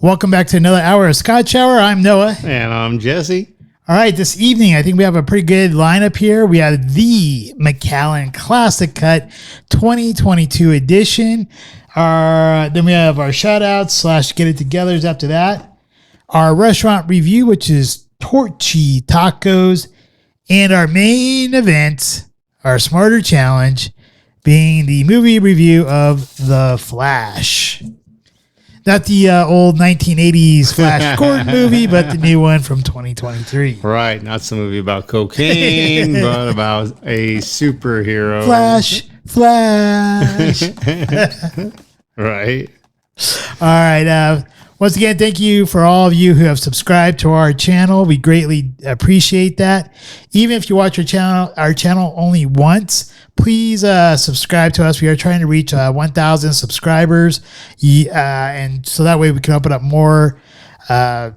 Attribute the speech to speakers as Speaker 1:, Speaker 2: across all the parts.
Speaker 1: Welcome back to another hour of Scotch Hour. I'm Noah.
Speaker 2: And I'm Jesse.
Speaker 1: All right, this evening, I think we have a pretty good lineup here. We have the Macallan Classic Cut 2022 edition. Then we have our shout-outs / get it togethers after that. Our restaurant review, which is Torchy Tacos. And our main event, our Smarter Challenge, being the movie review of The Flash. Not the old 1980s Flash Gordon movie, but the new one from 2023.
Speaker 2: Right, not some movie about cocaine, but about a superhero.
Speaker 1: Flash.
Speaker 2: Right.
Speaker 1: All right. Once again, thank you for all of you who have subscribed to our channel. We greatly appreciate that. Even if you watch our channel only once, please subscribe to us. We are trying to reach 1,000 subscribers, and so that way we can open up more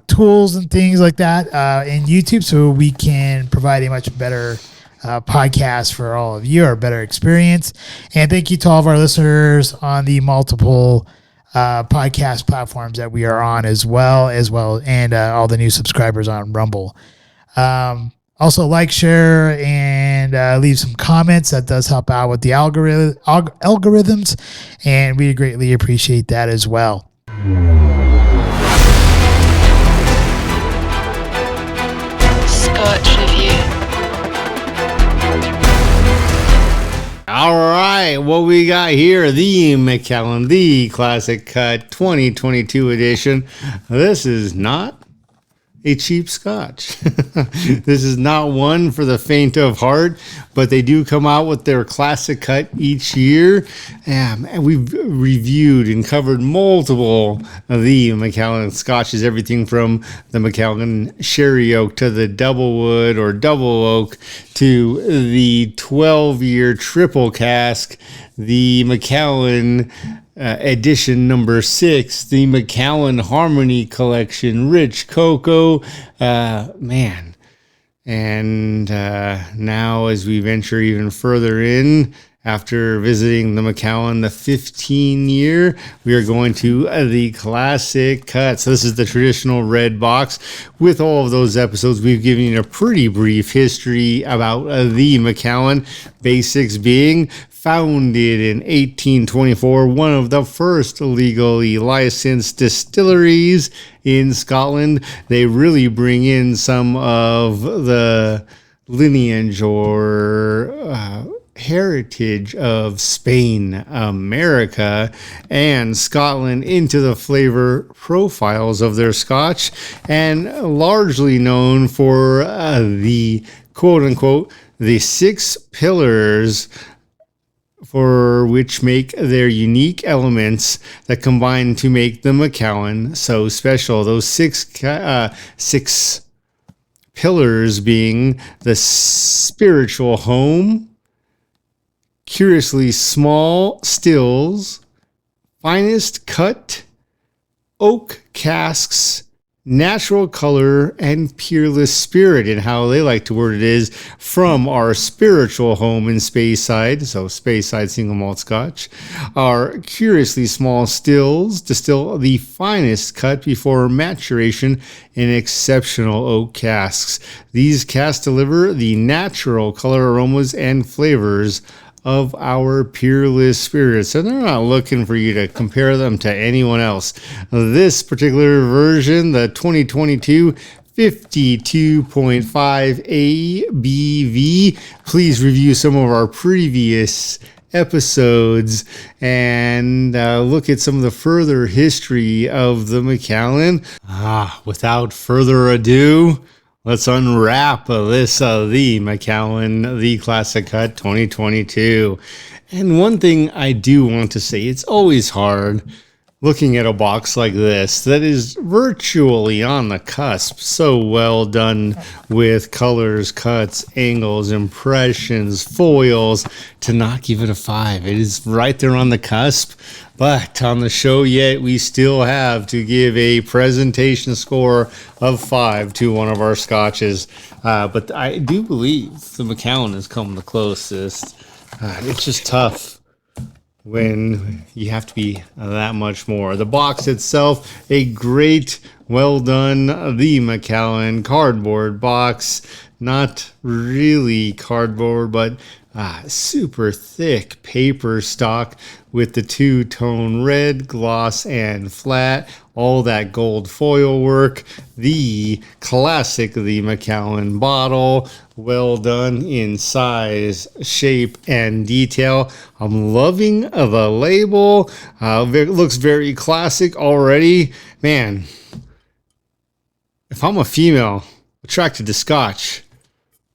Speaker 1: tools and things like that in YouTube, so we can provide a much better podcast for all of you, or better experience. And thank you to all of our listeners on the multiple podcast platforms that we are on as well, and all the new subscribers on Rumble. Also, like, share, and leave some comments. That does help out with the algorithms, and we greatly appreciate that as well.
Speaker 3: Scotch Reviewed.
Speaker 2: All right, what we got here, the Macallan, the Classic Cut 2022 edition. This is not a cheap scotch. This is not one for the faint of heart, but they do come out with their Classic Cut each year. And we've reviewed and covered multiple of the Macallan scotches, everything from the Macallan Sherry Oak to the Double Wood or Double Oak to the 12-year triple cask, the Macallan edition number 6, the Macallan Harmony Collection, Rich Cocoa, man. And now as we venture even further in, after visiting the Macallan, the 15-year, we are going to the Classic Cut. So this is the traditional red box. With all of those episodes, we've given you a pretty brief history about the Macallan, basics being founded in 1824, one of the first legally licensed distilleries in Scotland. They really bring in some of the lineage or heritage of Spain, America, and Scotland into the flavor profiles of their scotch, and largely known for the quote-unquote the 6 pillars for which make their unique elements that combine to make the Macallan so special. Those six pillars being the spiritual home, curiously small stills, finest cut, oak casks, natural color, and peerless spirit. And how they like to word it is, from our spiritual home in Speyside, so Speyside single malt scotch, our curiously small stills distill the finest cut before maturation in exceptional oak casks. These casks deliver the natural color, aromas, and flavors of our peerless spirits, and they're not looking for you to compare them to anyone else. This particular version, the 2022 52.5 ABV, please review some of our previous episodes and look at some of the further history of the Macallan. Without further ado, let's unwrap this, the Macallan, the Classic Cut 2022. And one thing I do want to say, it's always hard looking at a box like this that is virtually on the cusp, so well done with colors, cuts, angles, impressions, foils, to not give it a 5. It is right there on the cusp. But on the show yet, we still have to give a presentation score of 5 to one of our scotches. But I do believe the Macallan has come the closest. It's just tough when you have to be that much more. The box itself, a great, well done, the Macallan cardboard box. Not really cardboard, but super thick paper stock with the two-tone red, gloss, and flat. All that gold foil work. The classic, the Macallan bottle. Well done in size, shape, and detail. I'm loving the label. It looks very classic already. Man, if I'm a female attracted to Scotch,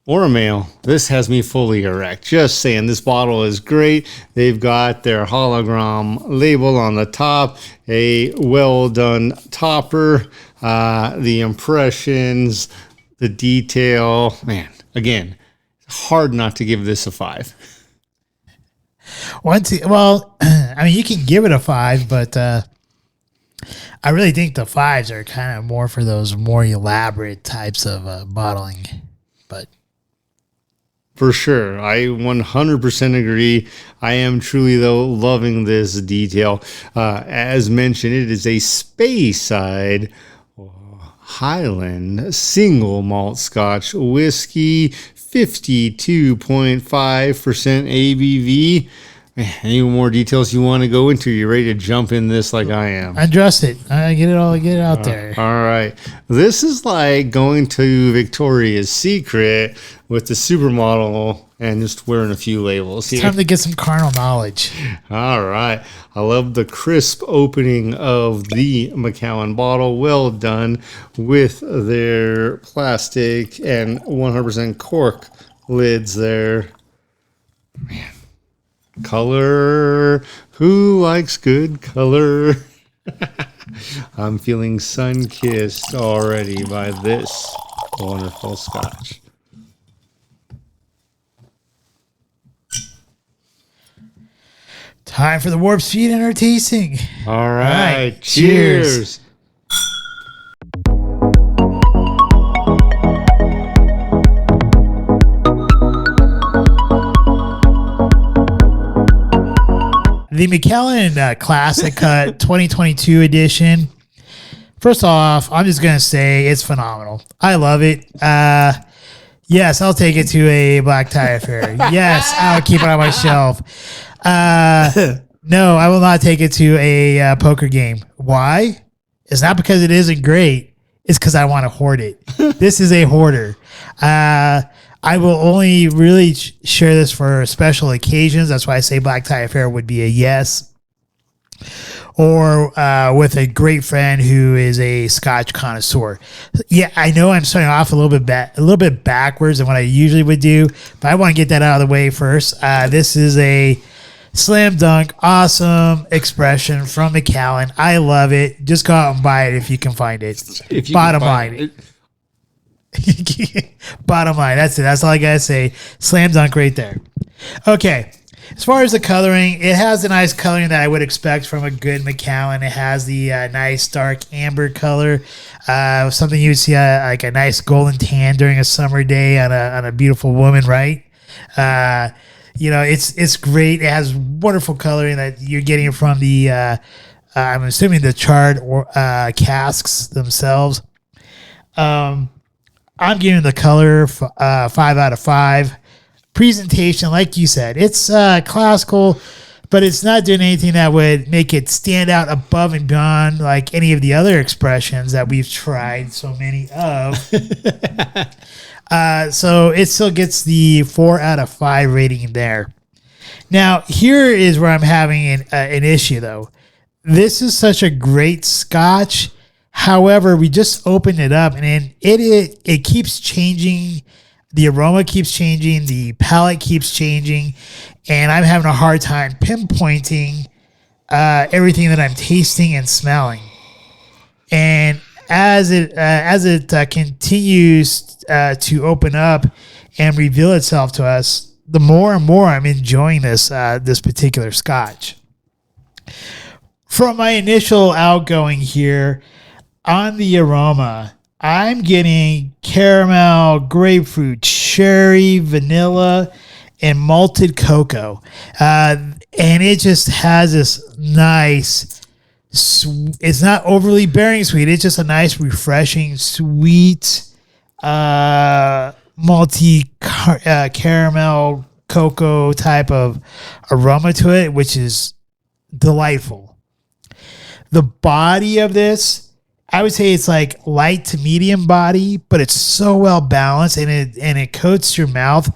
Speaker 2: or a male, this has me fully erect. Just saying, this bottle is great. They've got their hologram label on the top, a well done topper, the impressions, the detail. Man, again, hard not to give this a 5.
Speaker 1: Well, I mean, you can give it a 5, but I really think the 5s are kind of more for those more elaborate types of bottling. But
Speaker 2: for sure. I 100% agree. I am truly, though, loving this detail. As mentioned, it is a Speyside Highland single malt Scotch whiskey, 52.5% ABV. Any more details you want to go into? You ready to jump in this like I am?
Speaker 1: Address it. Get it out there.
Speaker 2: All right. This is like going to Victoria's Secret with the supermodel and just wearing a few labels.
Speaker 1: It's time to get some carnal knowledge.
Speaker 2: All right. I love the crisp opening of the Macallan bottle. Well done with their plastic and 100% cork lids there. Man. Color. Who likes good color? I'm feeling sun-kissed already by this wonderful Scotch.
Speaker 1: Time for the warp speed and our tasting.
Speaker 2: All right. Cheers.
Speaker 1: The Macallan Classic Cut 2022 edition. First off, I'm just going to say it's phenomenal. I love it. Yes, I'll take it to a black tie affair. Yes, I'll keep it on my shelf. No, I will not take it to a poker game. Why? It's not because it isn't great. It's because I want to hoard it. This is a hoarder. I will only really share this for special occasions. That's why I say black tie affair would be a yes. Or with a great friend who is a Scotch connoisseur. Yeah, I know I'm starting off a little bit backwards than what I usually would do, but I want to get that out of the way first. This is a slam dunk, awesome expression from Macallan. I love it. Just go out and buy it if you can find it. Bottom line. Bottom line, that's it. That's all I gotta say. Slam dunk right there. Okay, as far as the coloring, it has the nice coloring that I would expect from a good Macallan. It has the nice dark amber color, something you would see like a nice golden tan during a summer day on a beautiful woman, right? It's great. It has wonderful coloring that you're getting from the I'm assuming the charred casks themselves. I'm giving the color 5 out of 5. Presentation, like you said, it's classical, but it's not doing anything that would make it stand out above and beyond like any of the other expressions that we've tried so many of. So it still gets the 4 out of 5 rating there. Now, here is where I'm having an issue, though. This is such a great Scotch. However, we just opened it up, and it keeps changing. The aroma keeps changing. The palate keeps changing, and I'm having a hard time pinpointing everything that I'm tasting and smelling. And as it continues to open up and reveal itself to us, the more and more I'm enjoying this particular Scotch. From my initial outgoing here, on the aroma, I'm getting caramel, grapefruit, cherry, vanilla, and malted cocoa. And And it just has this nice, it's not overly bearing sweet. It's just a nice, refreshing, sweet, malty caramel cocoa type of aroma to it, which is delightful. The body of this, I would say it's like light to medium body, but it's so well balanced, and it coats your mouth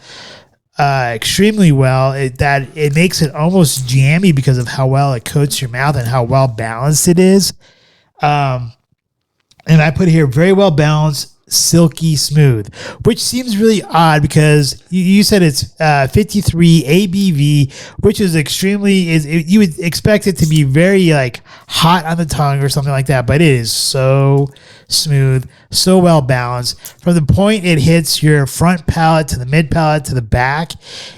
Speaker 1: extremely well. That it makes it almost jammy because of how well it coats your mouth and how well balanced it is. And I put here very well balanced, silky smooth, which seems really odd because you said it's 53 ABV, which is you would expect it to be very like hot on the tongue or something like that, but it is so smooth, so well balanced. From the point it hits your front palate to the mid palate to the back,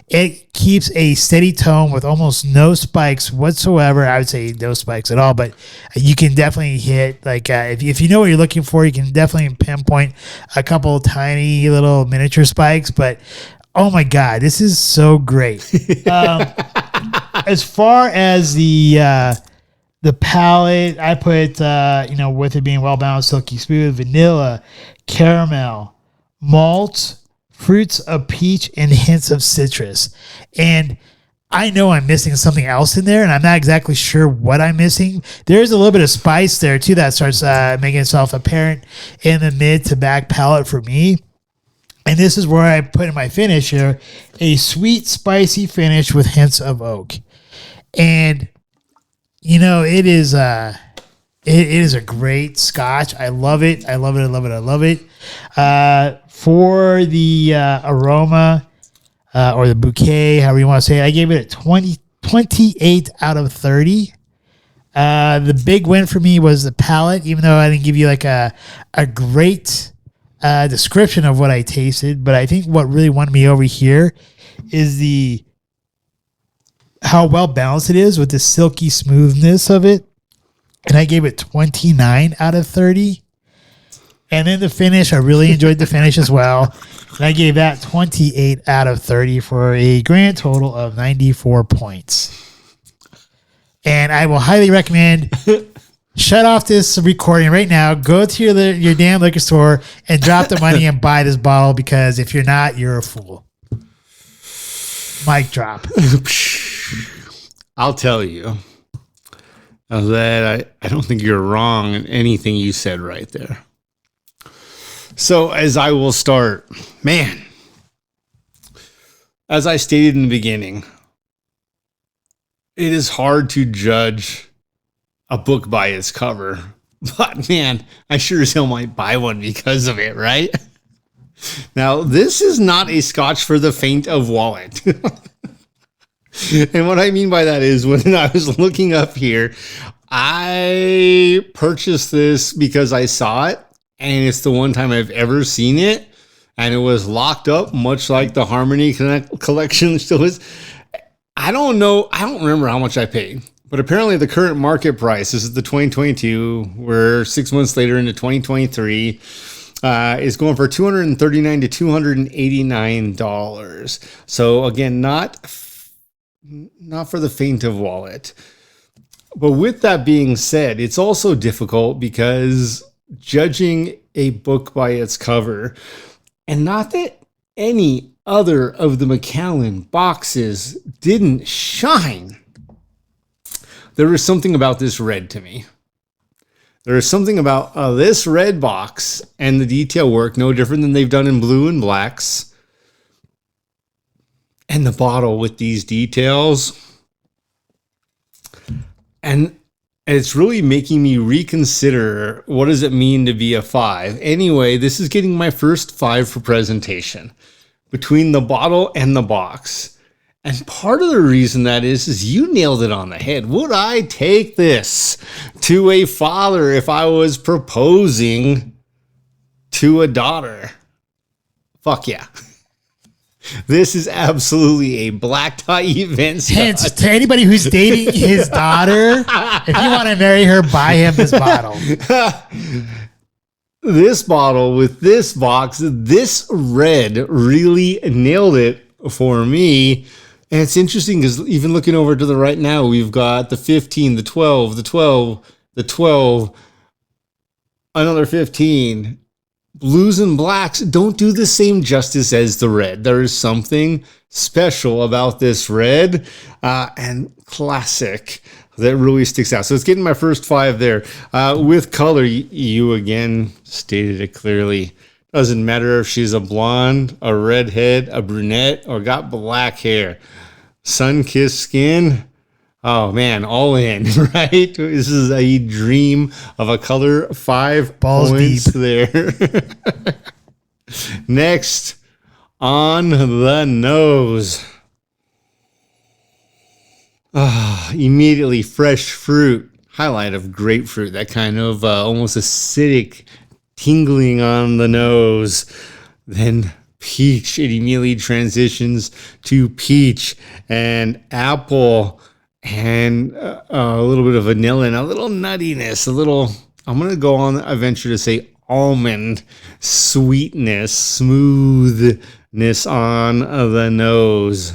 Speaker 1: it keeps a steady tone with almost no spikes whatsoever. I would say no spikes at all, but you can definitely hit like if you know what you're looking for, you can definitely pinpoint a couple tiny little miniature spikes. But oh my god, this is so great. As far as the palate, I put with it being well balanced, silky smooth, vanilla, caramel, malt, fruits of peach, and hints of citrus. And I know I'm missing something else in there, and I'm not exactly sure what I'm missing. There's a little bit of spice there too that starts making itself apparent in the mid to back palate for me. And this is where I put in my finish here, a sweet, spicy finish with hints of oak. And it is a great Scotch. I love it. I love it. I love it. I love it. For the aroma or the bouquet, however you want to say it, I gave it a 28 out of 30. The big win for me was the palate, even though I didn't give you like a great description of what I tasted. But I think what really won me over here is how well balanced it is with the silky smoothness of it. And I gave it 29 out of 30. And then the finish, I really enjoyed the finish as well. And I gave that 28 out of 30 for a grand total of 94 points. And I will highly recommend shut off this recording right now. Go to your damn liquor store and drop the money and buy this bottle, because if you're not, you're a fool. Mic drop.
Speaker 2: I'll tell you that I don't think you're wrong in anything you said right there. So as I will start, man, as I stated in the beginning, it is hard to judge a book by its cover, but man, I sure as hell might buy one because of it, right? Now, this is not a Scotch for the faint of wallet. And what I mean by that is, when I was looking up here, I purchased this because I saw it, and it's the one time I've ever seen it, and it was locked up, much like the Harmony collection still is. I don't know. I don't remember how much I paid, but apparently the current market price, this is the 2022, we're 6 months later into 2023, is going for $239 to $289. So again, not for the faint of wallet. But with that being said, it's also difficult because judging a book by its cover, and not that any other of the Macallan boxes didn't shine, there is something about this red to me. There is something about this red box and the detail work, no different than they've done in blue and blacks, and the bottle with these details. And it's really making me reconsider, what does it mean to be a 5? Anyway, this is getting my first 5 for presentation between the bottle and the box. And part of the reason that is you nailed it on the head. Would I take this to a father if I was proposing to a daughter? Fuck yeah. This is absolutely a black tie event.
Speaker 1: Hence, to anybody who's dating his daughter, if you want to marry her, buy him this bottle.
Speaker 2: This bottle with this box, this red really nailed it for me. And it's interesting because even looking over to the right now, we've got the 15, the 12, the 12, the 12, another 15. Blues and blacks don't do the same justice as the red. There is something special about this red and classic that really sticks out. So it's getting my first 5 there. With color, you again stated it clearly. Doesn't matter if she's a blonde, a redhead, a brunette, or got black hair. Sun-kissed skin. Oh man, all in, right? This is a dream of a color. 5
Speaker 1: Balls
Speaker 2: points
Speaker 1: deep.
Speaker 2: there. Next, on the nose. Immediately fresh fruit. Highlight of grapefruit. That kind of almost acidic tingling on the nose. Then peach. It immediately transitions to peach and apple. And a little bit of vanilla and a little nuttiness, I'm going to go on a venture to say almond sweetness, smoothness on the nose.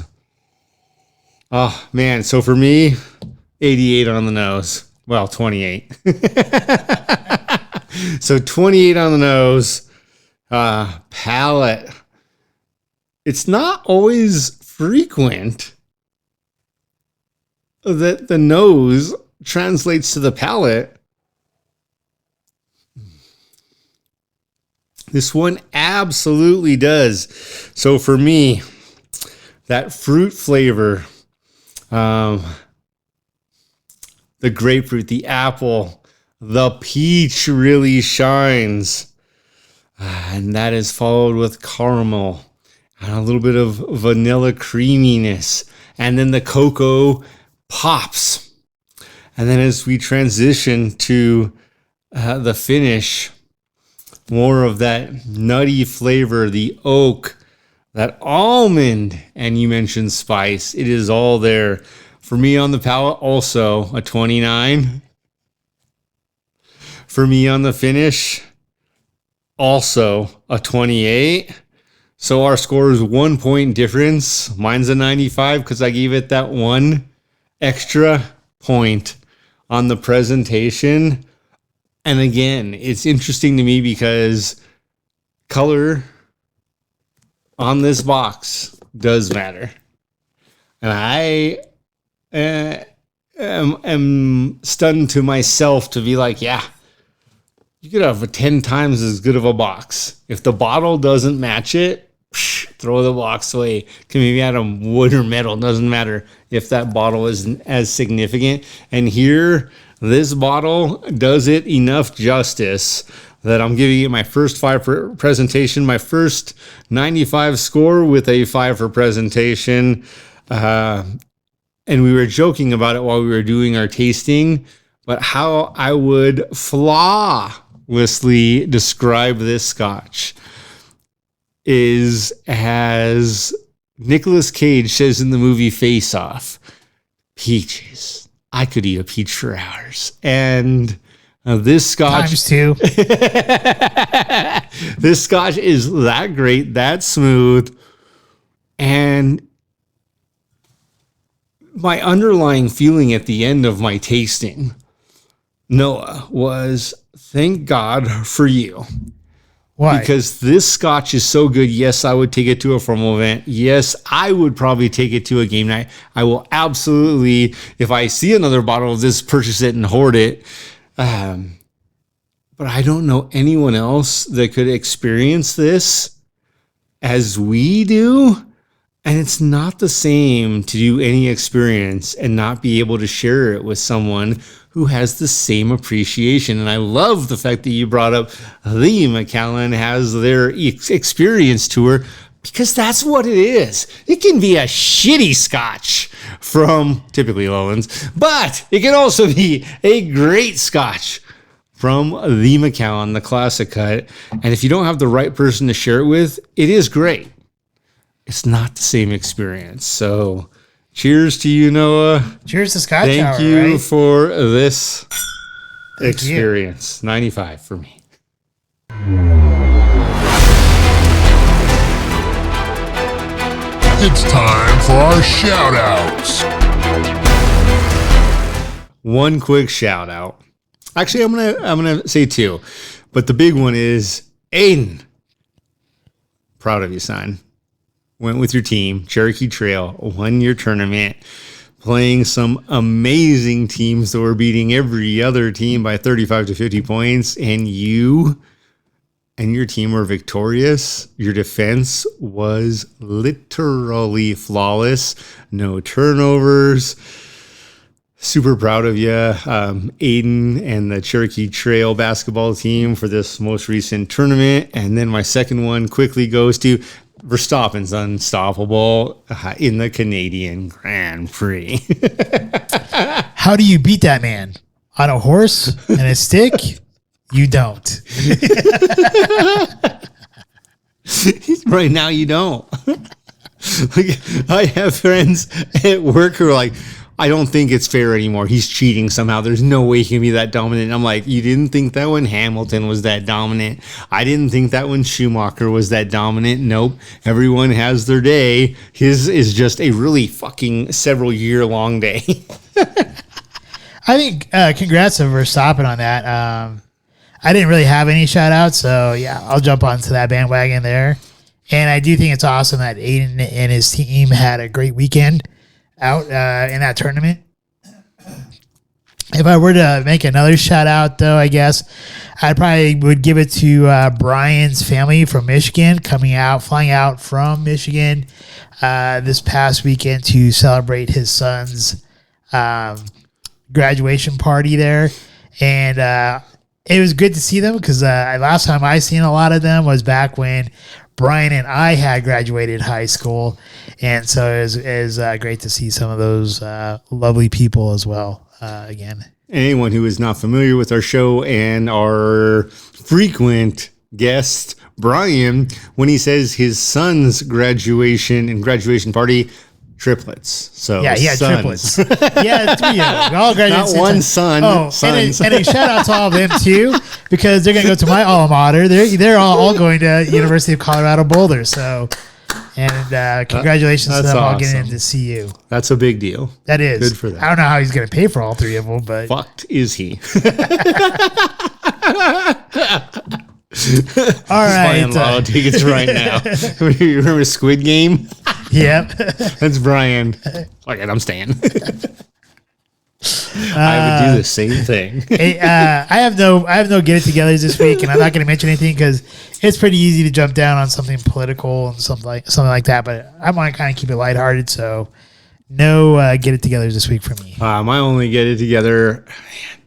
Speaker 2: Oh, man. So for me, 88 on the nose. Well, 28. So 28 on the nose. Palate. It's not always frequent that the nose translates to the palate. This one absolutely does. So for me, that fruit flavor, the grapefruit, the apple, the peach really shines. And that is followed with caramel and a little bit of vanilla creaminess. And then the cocoa pops. And then as we transition to the finish, more of that nutty flavor, the oak, that almond, and you mentioned spice. It is all there. For me on the palate, also a 29. For me on the finish, also a 28. So our score is 1 point difference. Mine's a 95 because I gave it that one extra point on the presentation. And again, it's interesting to me because color on this box does matter. And I am stunned to myself to be like, yeah, you could have a 10 times as good of a box. If the bottle doesn't match it, throw the box away. Can maybe add a wood or metal. Doesn't matter if that bottle isn't as significant. And here, this bottle does it enough justice that I'm giving it my first 5 for presentation, my first 95 score with a 5 for presentation. And we were joking about it while we were doing our tasting, but how I would flawlessly describe this scotch is as Nicolas Cage says in the movie Face Off, peaches. I could eat a peach for hours. And this scotch
Speaker 1: Times 2.
Speaker 2: This scotch is that great, that smooth. And my underlying feeling at the end of my tasting, Noah, was thank God for you.
Speaker 1: Why?
Speaker 2: Because this scotch is so good. Yes, I would take it to a formal event. Yes, I would probably take it to a game night. I will absolutely, if I see another bottle of this, purchase it and hoard it. But I don't know anyone else that could experience this as we do. And it's not the same to do any experience and not be able to share it with someone who has the same appreciation. And I love the fact that you brought up the Macallan has their experience tour, because that's what it is. It can be a shitty scotch from typically Lowlands, but it can also be a great scotch from the Macallan, the Classic Cut. And if you don't have the right person to share it with, it is great. It's not the same experience. So cheers to you, Noah.
Speaker 1: Cheers to Scotch
Speaker 2: Thank
Speaker 1: Hour,
Speaker 2: you
Speaker 1: right?
Speaker 2: for this
Speaker 1: Thank
Speaker 2: experience. 95 for me.
Speaker 4: It's time for our shout outs.
Speaker 2: One quick shout out. Actually, I'm gonna say two, but the big one is Aiden. Proud of you, son. Went with your team, Cherokee Trail, won your tournament, playing some amazing teams that were beating every other team by 35 to 50 points, and you and your team were victorious. Your defense was literally flawless. No turnovers. Super proud of you, Aiden and the Cherokee Trail basketball team for this most recent tournament. And then my second one quickly goes to Verstappen's unstoppable in the Canadian Grand Prix.
Speaker 1: How do you beat that man? On a horse and a stick? You don't.
Speaker 2: Right now, you don't. Like, I have friends at work who are like, I don't think it's fair anymore. He's cheating somehow. There's no way he can be that dominant. And I'm like, you didn't think that when Hamilton was that dominant. I didn't think that when Schumacher was that dominant. Nope. Everyone has their day. His is just a really fucking several year long day.
Speaker 1: I think congrats to Verstappen on that. I didn't really have any shout outs, so yeah, I'll jump onto that bandwagon there. And I do think it's awesome that Aiden and his team had a great weekend out in that tournament. If I were to make another shout out, though, I guess I probably would give it to Brian's family from Michigan, flying out from Michigan this past weekend to celebrate his son's graduation party there. And it was good to see them because last time I seen a lot of them was back when Brian and I had graduated high school, and so it was great to see some of those lovely people as well again.
Speaker 2: Anyone who is not familiar with our show and our frequent guest, Brian, when he says his son's graduation party, triplets. So
Speaker 1: yeah, he had
Speaker 2: sons.
Speaker 1: triplets. Yeah, three of them. All graduated.
Speaker 2: Not one son.
Speaker 1: Oh,
Speaker 2: sons.
Speaker 1: and a shout out to all of them too, because they're going to go to my alma mater. They're all going to University of Colorado Boulder. So, and congratulations to them all getting in to see you.
Speaker 2: That's a big deal.
Speaker 1: That is
Speaker 2: Good for them.
Speaker 1: I don't know how he's going to pay for all three of them, but
Speaker 2: fucked is he?
Speaker 1: All right,
Speaker 2: buying lotto tickets right now. You remember Squid Game?
Speaker 1: Yep.
Speaker 2: That's Brian. Okay, I'm staying. I would do the same thing.
Speaker 1: Hey, I have no get it togethers this week, and I'm not going to mention anything because it's pretty easy to jump down on something political and something like that. But I want to kind of keep it lighthearted, so no get it togethers this week for me.
Speaker 2: My only get it together, man,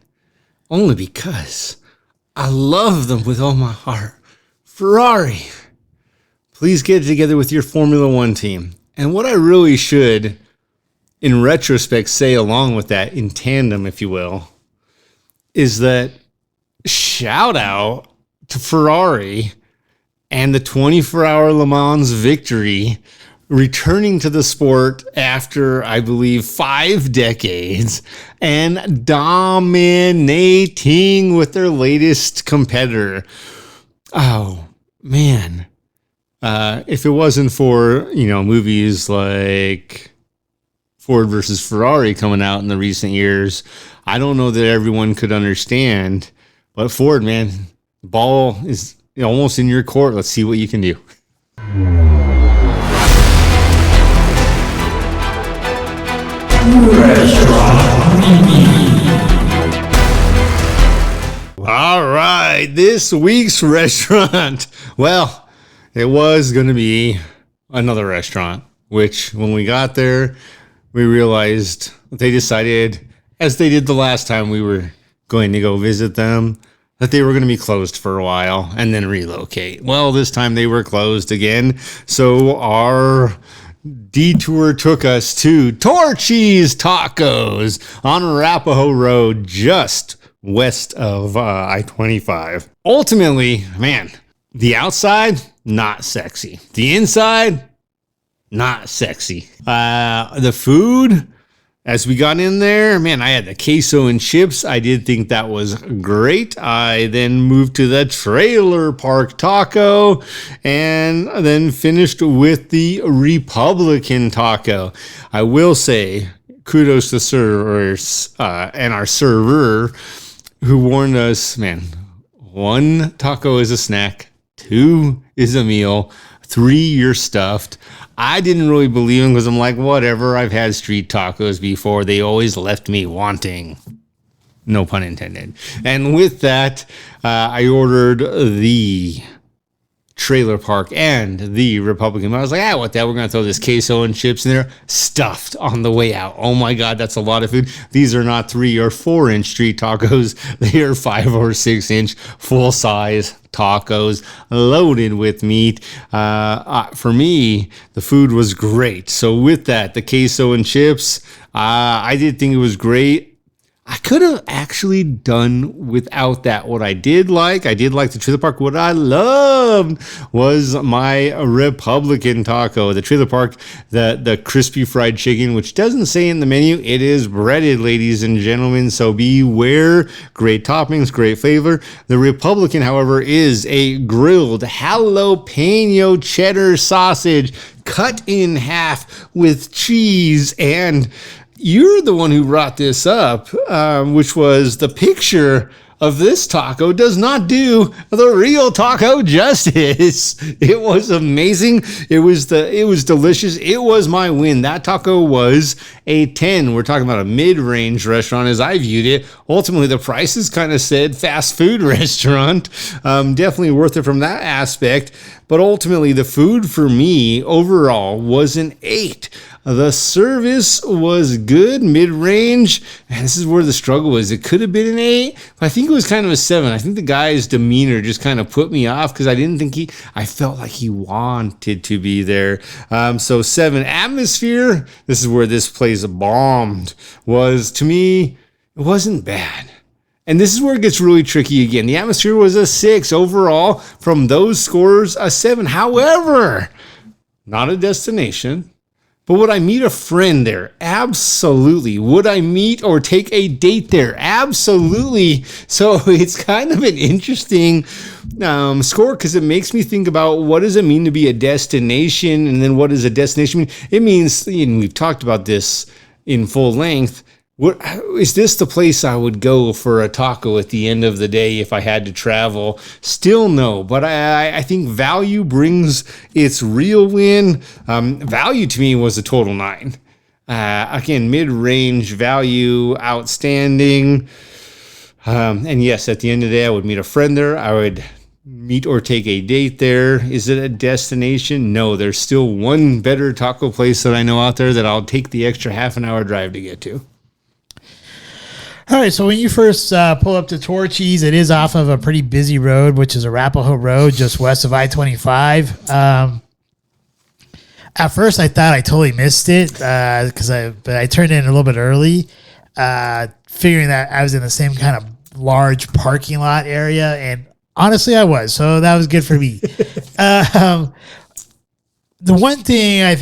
Speaker 2: only because I love them with all my heart. Ferrari, please get it together with your Formula One team. And what I really should, in retrospect, say along with that, in tandem, if you will, is that shout out to Ferrari and the 24-hour Le Mans victory, returning to the sport after, I believe, 5 decades and dominating with their latest competitor. Oh, man. If it wasn't for, movies like Ford versus Ferrari coming out in the recent years, I don't know that everyone could understand. But Ford, man, the ball is almost in your court. Let's see what you can do. All right, this week's restaurant. Well, it was going to be another restaurant, which when we got there, we realized they decided, as they did the last time we were going to go visit them, that they were going to be closed for a while and then relocate. Well, this time they were closed again. So our detour took us to Torchy's Tacos on Arapahoe Road, just west of I-25. Ultimately, man, the outside, not sexy. The inside, not sexy. The food, As we got in there, man, I had the queso and chips. I did think that was great. I then moved to the trailer park taco and then finished with the Republican taco. I will say kudos to servers and our server who warned us, man, 1 taco is a snack, 2 is a meal, 3 you're stuffed. I didn't really believe him because I'm like, whatever. I've had street tacos before. They always left me wanting. No pun intended. And with that, I ordered the trailer park and the Republican. I was like, what the hell? We're going to throw this queso and chips in there. Stuffed on the way out. Oh my God, that's a lot of food. These are not 3 or 4 inch street tacos. They are 5 or 6 inch full size tacos loaded with meat. For me, the food was great. So with that, the queso and chips, I did think it was great. I could have actually done without that. What I did like the trailer park. What I loved was my Republican taco. The trailer park, the crispy fried chicken, which doesn't say in the menu, it is breaded, ladies and gentlemen. So beware. Great toppings, great flavor. The Republican, however, is a grilled jalapeno cheddar sausage cut in half with cheese, and you're the one who brought this up, which was the picture of this taco does not do the real taco justice. It was amazing. It was delicious. It was my win. That taco was a 10. We're talking about a mid-range restaurant as I viewed it. Ultimately, the prices kind of said fast food restaurant. Definitely worth it from that aspect. But ultimately, the food for me overall was an 8. The service was good, mid-range, and this is where the struggle was. It could have been an 8, but I think it was kind of a 7. I think the guy's demeanor just kind of put me off because I felt like he wanted to be there. So 7. Atmosphere, this is where this place bombed, was, to me, it wasn't bad. And this is where it gets really tricky again. The atmosphere was a 6 overall. From those scores, a 7. However, not a destination. But would I meet a friend there? Absolutely. Would I meet or take a date there? Absolutely. So it's kind of an interesting score because it makes me think about what does it mean to be a destination, and then what does a destination mean? It means, and we've talked about this in full length, is this the place I would go for a taco at the end of the day if I had to travel? Still no, but I think value brings its real win. Value to me was a total 9. Again, mid-range value, outstanding. And yes, at the end of the day, I would meet a friend there. I would meet or take a date there. Is it a destination? No, there's still one better taco place that I know out there that I'll take the extra half an hour drive to get to.
Speaker 1: All right, so when you first pull up to Torchy's, it is off of a pretty busy road, which is Arapahoe Road, just west of I-25. At first, I thought I totally missed it but I turned in a little bit early, figuring that I was in the same kind of large parking lot area, and honestly, I was, so that was good for me. The one thing I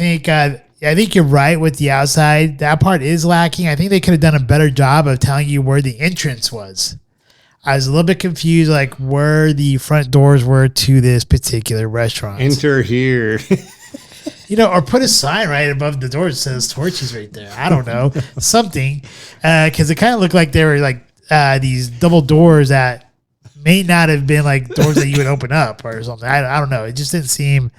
Speaker 1: think you're right with the outside. That part is lacking. I think they could have done a better job of telling you where the entrance was. I was a little bit confused, like where the front doors were to this particular restaurant.
Speaker 2: Enter here.
Speaker 1: Or put a sign right above the door that says Torchy's right there. I don't know. Something. Because it kind of looked like they were like these double doors that may not have been like doors that you would open up or something. I don't know. It just didn't seem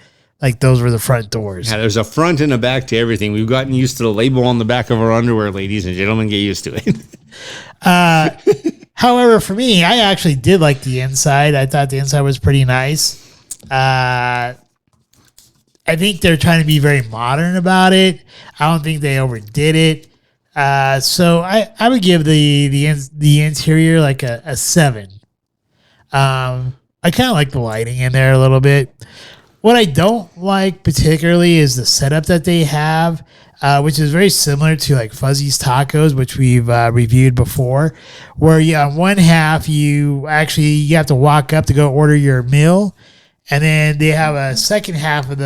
Speaker 1: like those were the front doors.
Speaker 2: Yeah, there's a front and a back to everything. We've gotten used to the label on the back of our underwear, ladies and gentlemen. Get used to it.
Speaker 1: However, for me, I actually did like the inside. I thought the inside was pretty nice. I think they're trying to be very modern about it. I don't think they overdid it. So I would give the interior like a 7. I kind of like the lighting in there a little bit. What I don't like particularly is the setup that they have, which is very similar to like Fuzzy's Tacos, which we've reviewed before, where on one half you have to walk up to go order your meal, and then they have a second half of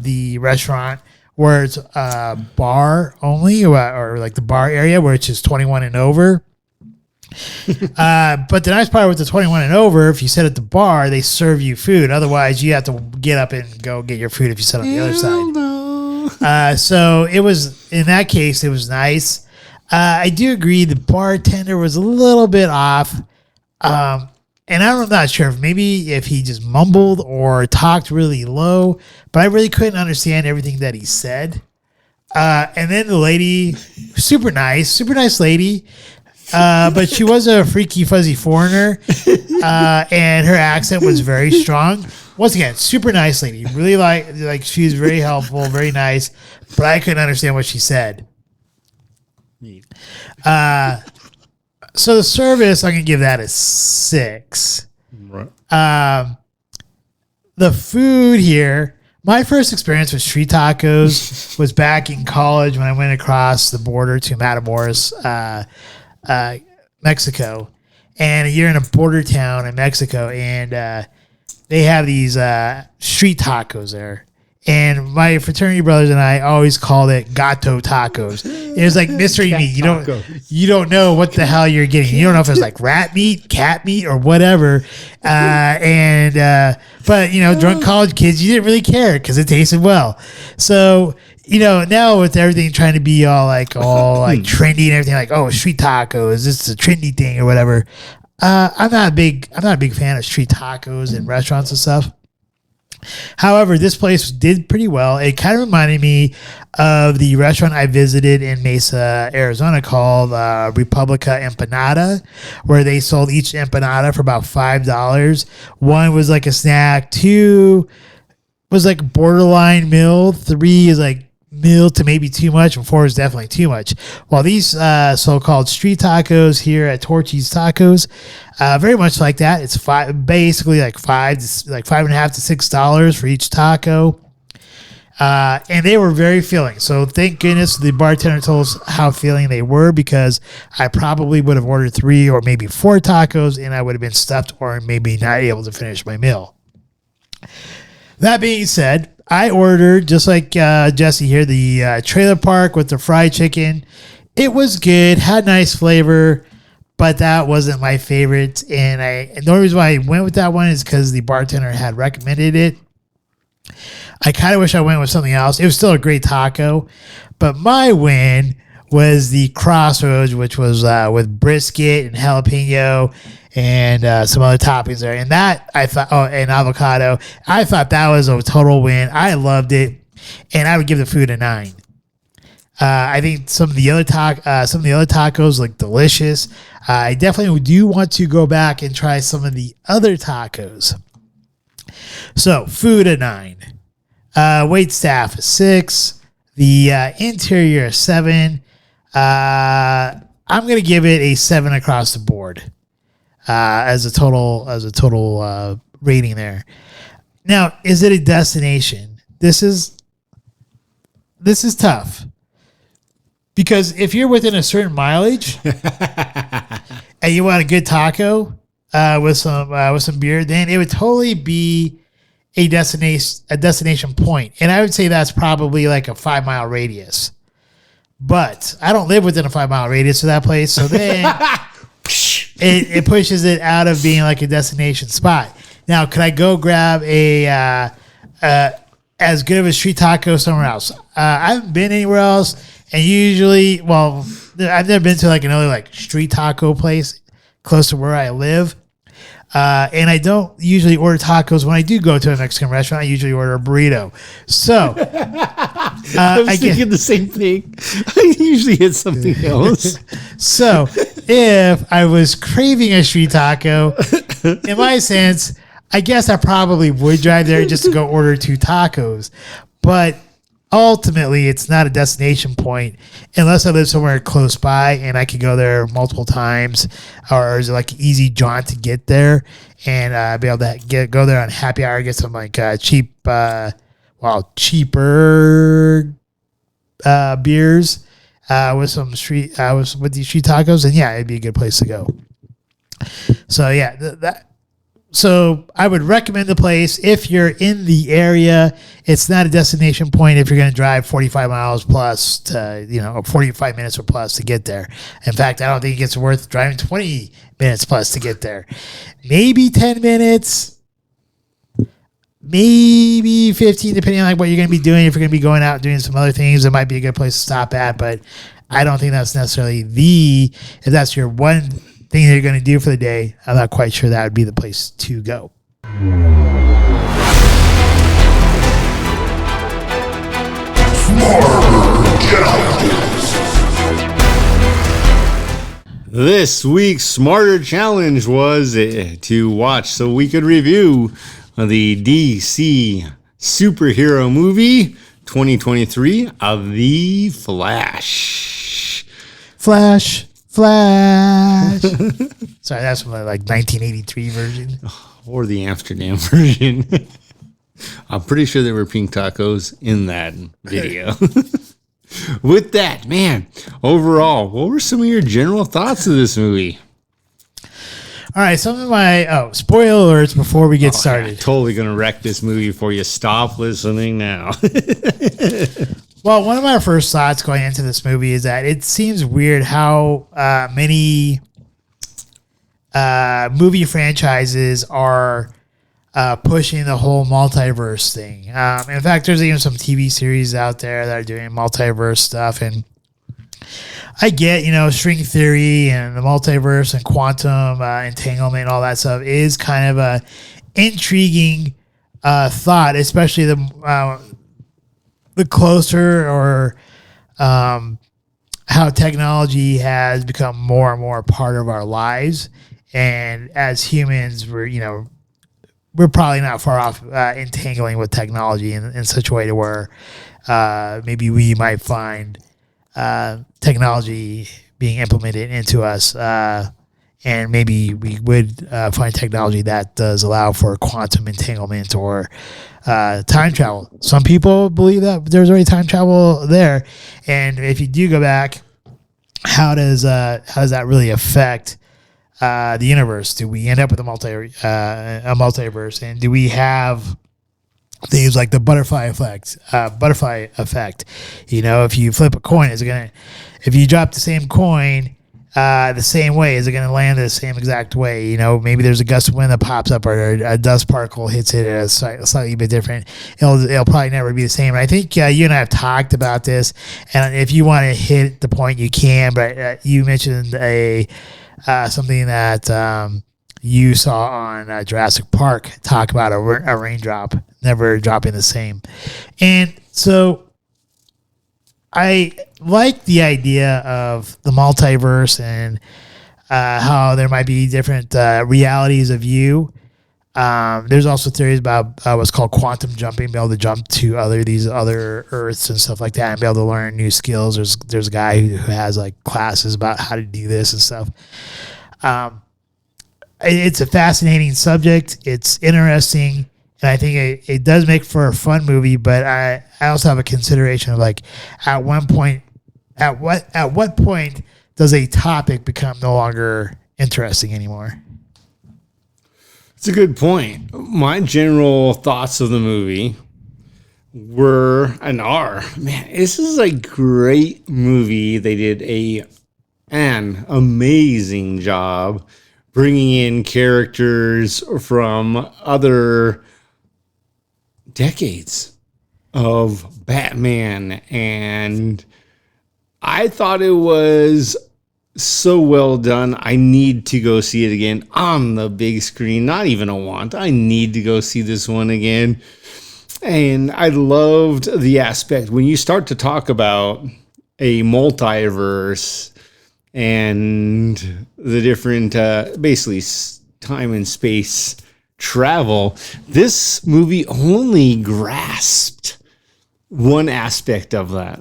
Speaker 1: the restaurant where it's bar only, or like the bar area where it's just 21 and over. But the nice part with the 21 and over, if you sit at the bar, they serve you food. Otherwise, you have to get up and go get your food if you sit on the other side. So it was, in that case, it was nice. I do agree the bartender was a little bit off. And I'm not sure if he just mumbled or talked really low, but I really couldn't understand everything that he said. And then the lady, super nice lady. But she was a freaky, fuzzy foreigner, and her accent was very strong. Once again, super nice lady. Really like she was very helpful, very nice, but I couldn't understand what she said. So the service, I'm gonna give that a 6.
Speaker 2: Right.
Speaker 1: The food here. My first experience with street tacos was back in college when I went across the border to Matamoros, Mexico, and you're in a border town in Mexico, and they have these street tacos there. And my fraternity brothers and I always called it gato tacos. It was like mystery meat. You don't know what the hell you're getting. You don't know if it's like rat meat, cat meat, or whatever. But drunk college kids, you didn't really care because it tasted well. So now with everything trying to be all like trendy and everything, like, oh, street tacos, this is a trendy thing or whatever. I'm not a big fan of street tacos in restaurants and stuff. However, this place did pretty well. It kind of reminded me of the restaurant I visited in Mesa, Arizona called Republica Empanada, where they sold each empanada for about $5. One was like a snack, 2 was like borderline meal, 3 is like meal to maybe too much, and 4 is definitely too much. While these so-called street tacos here at Torchy's Tacos, very much like that. It's basically like $5.50 to $6 for each taco, and they were very filling. So thank goodness the bartender told us how filling they were, because I probably would have ordered 3 or maybe 4 tacos, and I would have been stuffed or maybe not able to finish my meal. That being said, I ordered, just like Jesse here, the trailer park with the fried chicken. It was good, had nice flavor, but that wasn't my favorite. And the only reason why I went with that one is because the bartender had recommended it. I kind of wish I went with something else. It was still a great taco, but my win was the Crossroads, which was with brisket and jalapeno and some other toppings there. And that I thought, and avocado. I thought that was a total win. I loved it, and I would give the food a 9. I think some of the other tacos look delicious. I definitely do want to go back and try some of the other tacos. So food a 9. Wait staff a 6. The interior a 7. I'm gonna give it a 7 across the board. As a total rating there. Now, is it a destination? This is tough, because if you're within a certain mileage and you want a good taco with some beer, then it would totally be a destination point. And I would say that's probably like a 5-mile radius. But I don't live within a 5-mile radius of that place, so then it pushes it out of being like a destination spot. Now, could I go grab a as good of a street taco somewhere else? I haven't been anywhere else, and usually, I've never been to like another like street taco place close to where I live. And I don't usually order tacos. When I do go to a Mexican restaurant, I usually order a burrito. So
Speaker 2: I was thinking the same thing. I usually hit something else.
Speaker 1: So if I was craving a street taco, in my sense, I guess I probably would drive there just to go order 2 tacos. But ultimately, it's not a destination point unless I live somewhere close by and I could go there multiple times, or is it like an easy jaunt to get there and be able to go there on happy hour, get some like cheaper beers with some with these street tacos, and yeah, it'd be a good place to go. So yeah, So I would recommend the place if you're in the area. It's not a destination point if you're going to drive 45 miles plus to, or 45 minutes or plus to get there. In fact, I don't think it's worth driving 20 minutes plus to get there. Maybe 10 minutes, maybe 15, depending on what you're going to be doing. If you're going to be going out and doing some other things, it might be a good place to stop at, but I don't think that's necessarily if that's your one thing that you're going to do for the day, I'm not quite sure that would be the place to go.
Speaker 2: This week's Smarter Challenge was to watch so we could review the DC superhero movie 2023 of The Flash.
Speaker 1: Flash. Sorry, that's from the 1983 version.
Speaker 2: Or the Amsterdam version. I'm pretty sure there were pink tacos in that video. With that, man, overall, what were some of your general thoughts of this movie?
Speaker 1: All right, some of my spoiler alerts before we get started.
Speaker 2: I'm totally going to wreck this movie for you. Stop listening now.
Speaker 1: Well, one of my first thoughts going into this movie is that it seems weird how many movie franchises are pushing the whole multiverse thing. In fact, there's even some TV series out there that are doing multiverse stuff. And I get, string theory and the multiverse and quantum entanglement and all that stuff is kind of a intriguing thought, especially the closer or how technology has become more and more a part of our lives. And as humans, we're probably not far off entangling with technology in such a way to where maybe we might find technology being implemented into us. And maybe we would find technology that does allow for quantum entanglement or time travel. Some people believe that there's already time travel there. And if you do go back, how does that really affect the universe? Do we end up with a multiverse? And do we have things like the butterfly effect? If you flip a coin, if you drop the same coin the same way, is it going to land the same exact way? Maybe there's a gust of wind that pops up or a dust particle hits it at a slightly bit different. It'll probably never be the same. And I think you and I have talked about this, and if you want to hit the point, you can. But you mentioned something that you saw on Jurassic Park talk about a raindrop never dropping the same. And so I like the idea of the multiverse and how there might be different realities of you. There's also theories about what's called quantum jumping, be able to jump to these other Earths and stuff like that, and be able to learn new skills. There's a guy who has classes about how to do this and stuff. It's a fascinating subject. It's interesting. And I think it does make for a fun movie, but I also have a consideration of at what point does a topic become no longer interesting anymore?
Speaker 2: It's a good point. My general thoughts of the movie were and are, man, this is a great movie. They did an amazing job bringing in characters from other decades of Batman, and I thought it was so well done. I need to go see it again on the big screen. Not even a want. I need to go see this one again. And I loved the aspect when you start to talk about a multiverse and the different basically time and space travel. This movie only grasped one aspect of that,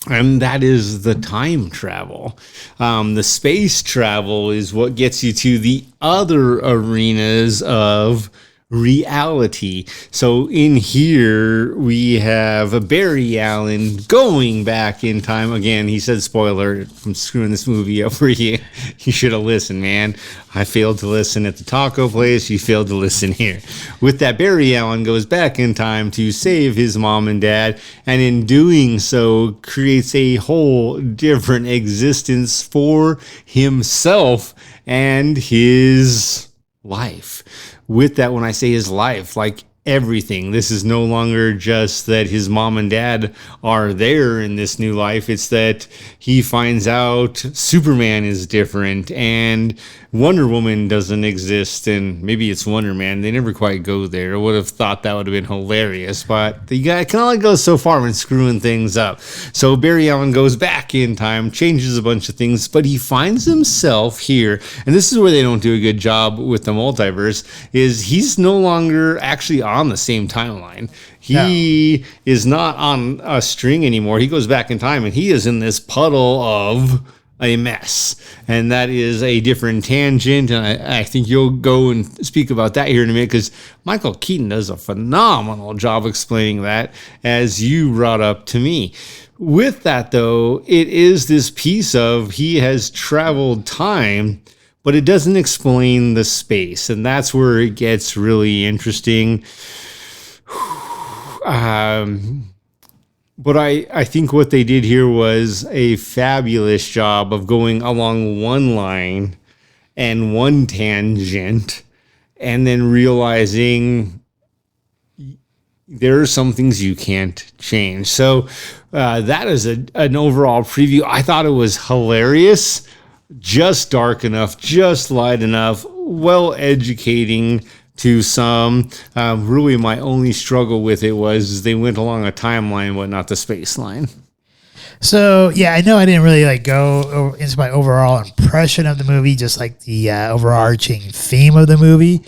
Speaker 2: and that is the time travel. The space travel is what gets you to the other arenas of reality. So in here we have Barry Allen going back in time. Again, he said spoiler, I'm screwing this movie up for you. You should have listened, man. I failed to listen at the taco place. You failed to listen here. With that, Barry Allen goes back in time to save his mom and dad, and in doing so creates a whole different existence for himself and his life. With that, when I say his life, like everything, this is no longer just that his mom and dad are there in this new life. It's that he finds out Superman is different and Wonder Woman doesn't exist, and maybe it's Wonder Man. They never quite go there. I would have thought that would have been hilarious, but the guy can only go so far when screwing things up. So Barry Allen goes back in time, changes a bunch of things, but he finds himself here, and this is where they don't do a good job with the multiverse, is he's no longer actually on the same timeline. He is not on a string anymore. He goes back in time, and he is in this puddle of a mess, and that is a different tangent, and I think you'll go and speak about that here in a minute, because Michael Keaton does a phenomenal job explaining that, as you brought up to me. With that, though, it is this piece of he has traveled time, but it doesn't explain the space, and that's where it gets really interesting. But I think what they did here was a fabulous job of going along one line and one tangent, and then realizing there are some things you can't change. So that is an overall preview. I thought it was hilarious, just dark enough, just light enough, well educating to some. Really, my only struggle with it was they went along a timeline, but not the space line.
Speaker 1: So, yeah, I know I didn't really go into my overall impression of the movie, just like the overarching theme of the movie.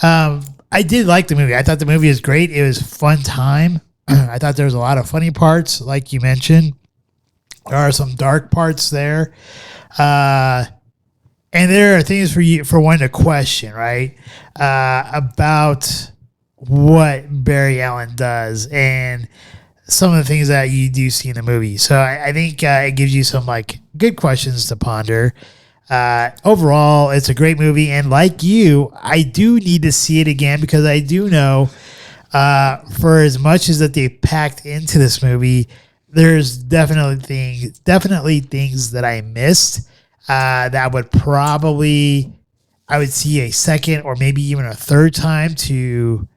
Speaker 1: I did like the movie. I thought the movie was great. It was a fun time. I thought there was a lot of funny parts, like you mentioned. There are some dark parts there. And there are things for one to question, right? About what Barry Allen does and some of the things that you do see in the movie. So I think it gives you some good questions to ponder. Overall, it's a great movie, and like you, I do need to see it again, because I do know for as much as that they packed into this movie, there's definitely things that I missed. That would probably, I would see a second or maybe even a third time to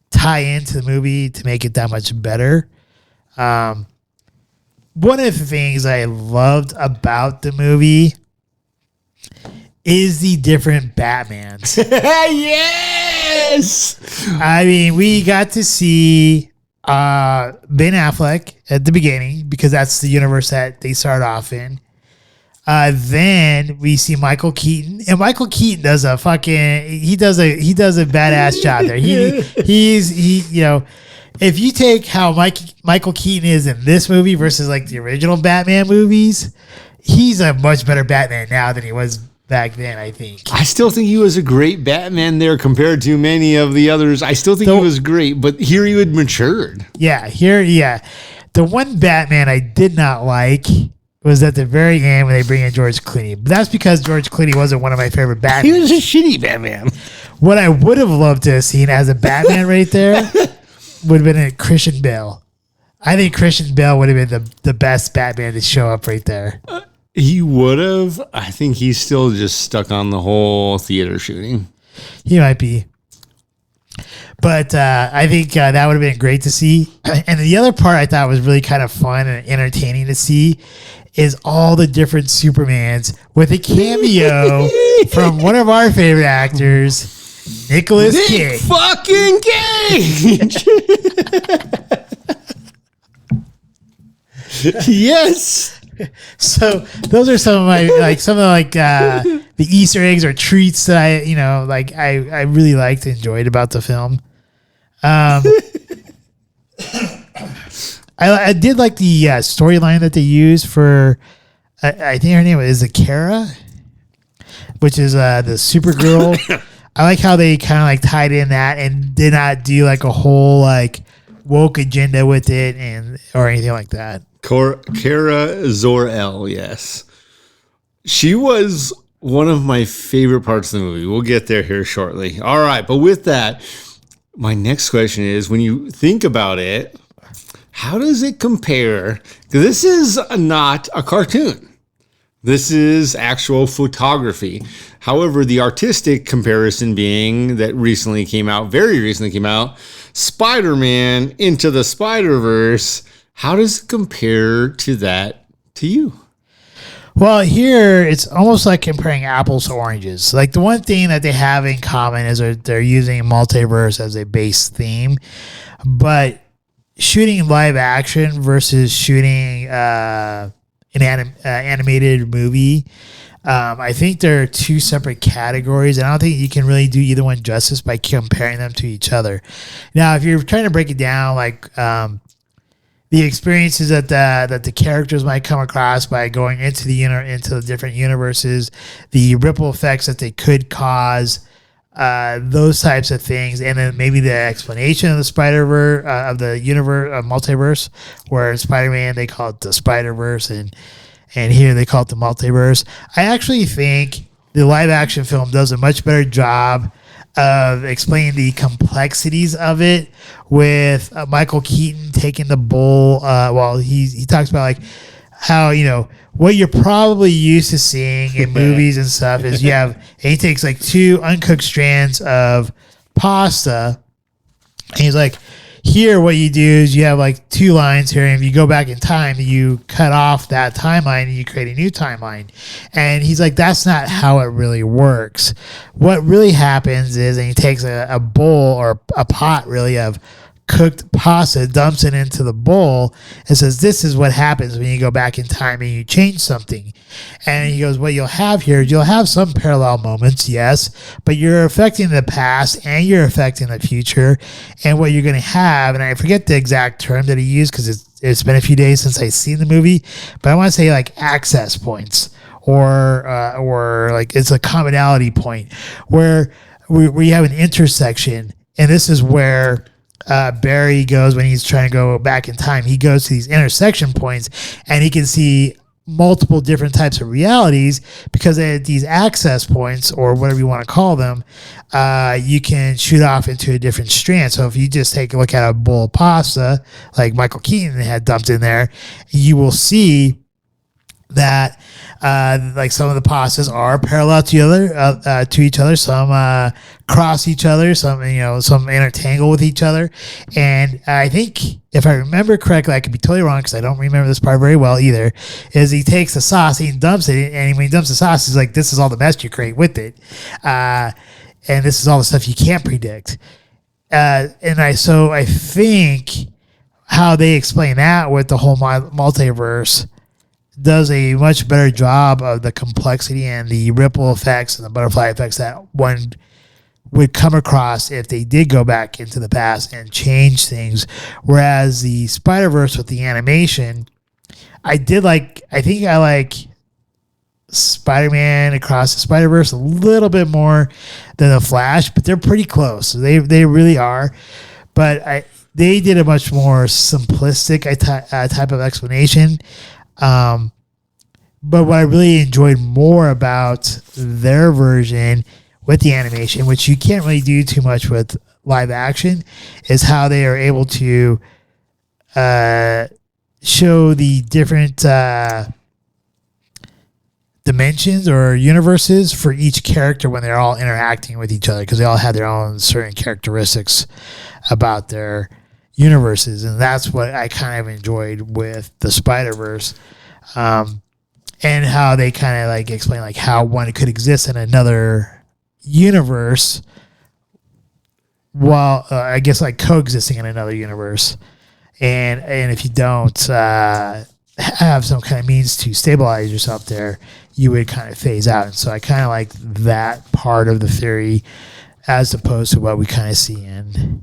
Speaker 1: tie into the movie to make it that much better. One of the things I loved about the movie is the different Batmans.
Speaker 2: Yes!
Speaker 1: I mean, we got to see Ben Affleck at the beginning, because that's the universe that they start off in. Then we see Michael Keaton, and Michael Keaton does a badass job there. He's if you take how Michael Keaton is in this movie versus the original Batman movies, he's a much better Batman now than he was back then, I think.
Speaker 2: I still think he was a great Batman there compared to many of the others. I still think he was great, but here he had matured.
Speaker 1: Yeah, the one Batman I did not like was at the very end when they bring in George Clooney. But that's because George Clooney wasn't one of my favorite Batman.
Speaker 2: He was a shitty Batman.
Speaker 1: What I would have loved to have seen as a Batman right there would have been a Christian Bale. I think Christian Bale would have been the best Batman to show up right there.
Speaker 2: He would have. I think he's still just stuck on the whole theater shooting.
Speaker 1: He might be. But I think that would have been great to see. And the other part I thought was really kind of fun and entertaining to see is all the different Supermans with a cameo from one of our favorite actors, Nicolas Cage.
Speaker 2: Fucking Cage! Yes!
Speaker 1: So those are some of my the Easter eggs or treats that I really liked and enjoyed about the film. I did like the storyline that they used for I think her name is Zakara, which is the Supergirl. I like how they kind of like tied in that and did not do like a whole like woke agenda with it and or anything like that.
Speaker 2: Kara Zor-El, yes. She was one of my favorite parts of the movie. We'll get there here shortly. All right, but with that, my next question is, when you think about it, how does it compare? 'Cause this is not a cartoon. This is actual photography. However, the artistic comparison being that very recently came out, Spider-Man Into the Spider-Verse. How does it compare to that to you?
Speaker 1: Well, here it's almost like comparing apples to oranges. Like the one thing that they have in common is they're using multiverse as a base theme, but shooting live action versus shooting an animated movie, I think there are two separate categories, and I don't think you can really do either one justice by comparing them to each other. Now, if you're trying to break it down, like the experiences that the characters might come across by going into the different universes, the ripple effects that they could cause, those types of things, and then maybe the explanation of the Spider-Verse of the universe multiverse, where in Spider-Man they call it the Spider-Verse, and here they call it the multiverse. I actually think the live action film does a much better job of explaining the complexities of it, with Michael Keaton taking the bull. He talks about like how, what you're probably used to seeing in movies and stuff is and he takes like two uncooked strands of pasta, and he's like, here what you do is you have like two lines here, and if you go back in time, you cut off that timeline and you create a new timeline. And he's like, that's not how it really works. What really happens is, and he takes a bowl or a pot really of cooked pasta, dumps it into the bowl, and says, this is what happens when you go back in time and you change something. And he goes, what you'll have here is you'll have some parallel moments, yes, but you're affecting the past and you're affecting the future. And what you're going to have, and I forget the exact term that he used because it's been a few days since I've seen the movie, but I want to say like access points, or like it's a commonality point where we have an intersection, and this is where Barry goes when he's trying to go back in time. He goes to these intersection points, and he can see multiple different types of realities because at these access points, or whatever you want to call them, you can shoot off into a different strand. So if you just take a look at a bowl of pasta like Michael Keaton had dumped in there, you will see that like some of the pastas are parallel to each other, some cross each other, some intertangle with each other. And I think, if I remember correctly, I could be totally wrong because I don't remember this part very well either, is he takes the sauce, he dumps it, and when he dumps the sauce, he's like, this is all the mess you create with it, and this is all the stuff you can't predict. So I think how they explain that with the whole multiverse does a much better job of the complexity and the ripple effects and the butterfly effects that one would come across if they did go back into the past and change things. Whereas the Spider-Verse with the animation, I think I like Spider-Man Across the Spider-Verse a little bit more than The Flash, but they're pretty close. They really are. But they did a much more simplistic type of explanation. But what I really enjoyed more about their version with the animation, which you can't really do too much with live action, is how they are able to show the different dimensions or universes for each character when they're all interacting with each other, because they all had their own certain characteristics about their universes. And that's what I kind of enjoyed with the Spider-Verse, and how they kind of like explain like how one could exist in another universe while I guess like coexisting in another universe, and if you don't have some kind of means to stabilize yourself there, you would kind of phase out. And so I kind of like that part of the theory as opposed to what we kind of see in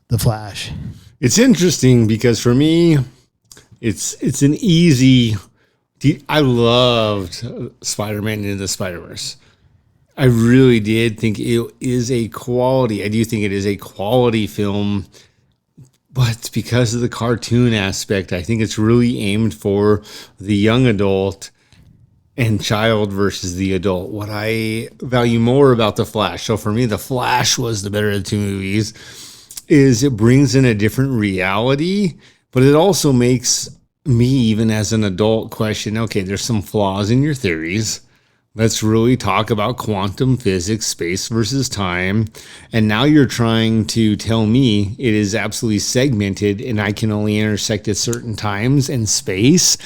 Speaker 1: The Flash.
Speaker 2: It's interesting because for me, it's an easy. I loved Spider-Man Into the Spider-Verse. I really did think it is a quality. I do think it is a quality film, but because of the cartoon aspect, I think it's really aimed for the young adult and child versus the adult. What I value more about The Flash, so for me, The Flash was the better of the two movies, is it brings in a different reality, but it also makes me, even as an adult, question, okay, there's some flaws in your theories. Let's really talk about quantum physics, space versus time. And now you're trying to tell me it is absolutely segmented and I can only intersect at certain times and space.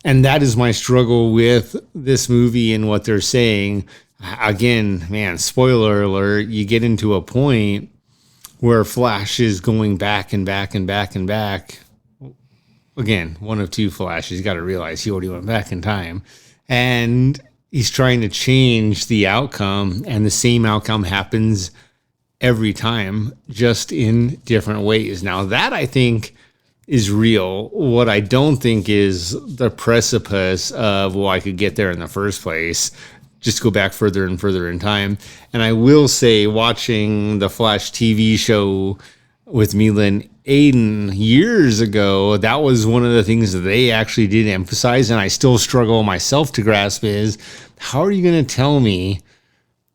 Speaker 2: And that is my struggle with this movie and what they're saying. Again, man, spoiler alert, you get into a point where Flash is going back and back and back and back. Again, one of two Flashes. You got to realize he already went back in time. And he's trying to change the outcome, and the same outcome happens every time, just in different ways. Now, that I think is real. What I don't think is the precipice of, well, I could get there in the first place. Just go back further and further in time. And I will say, watching the Flash TV show with Mila and Aiden years ago, that was one of the things that they actually did emphasize, and I still struggle myself to grasp is, how are you going to tell me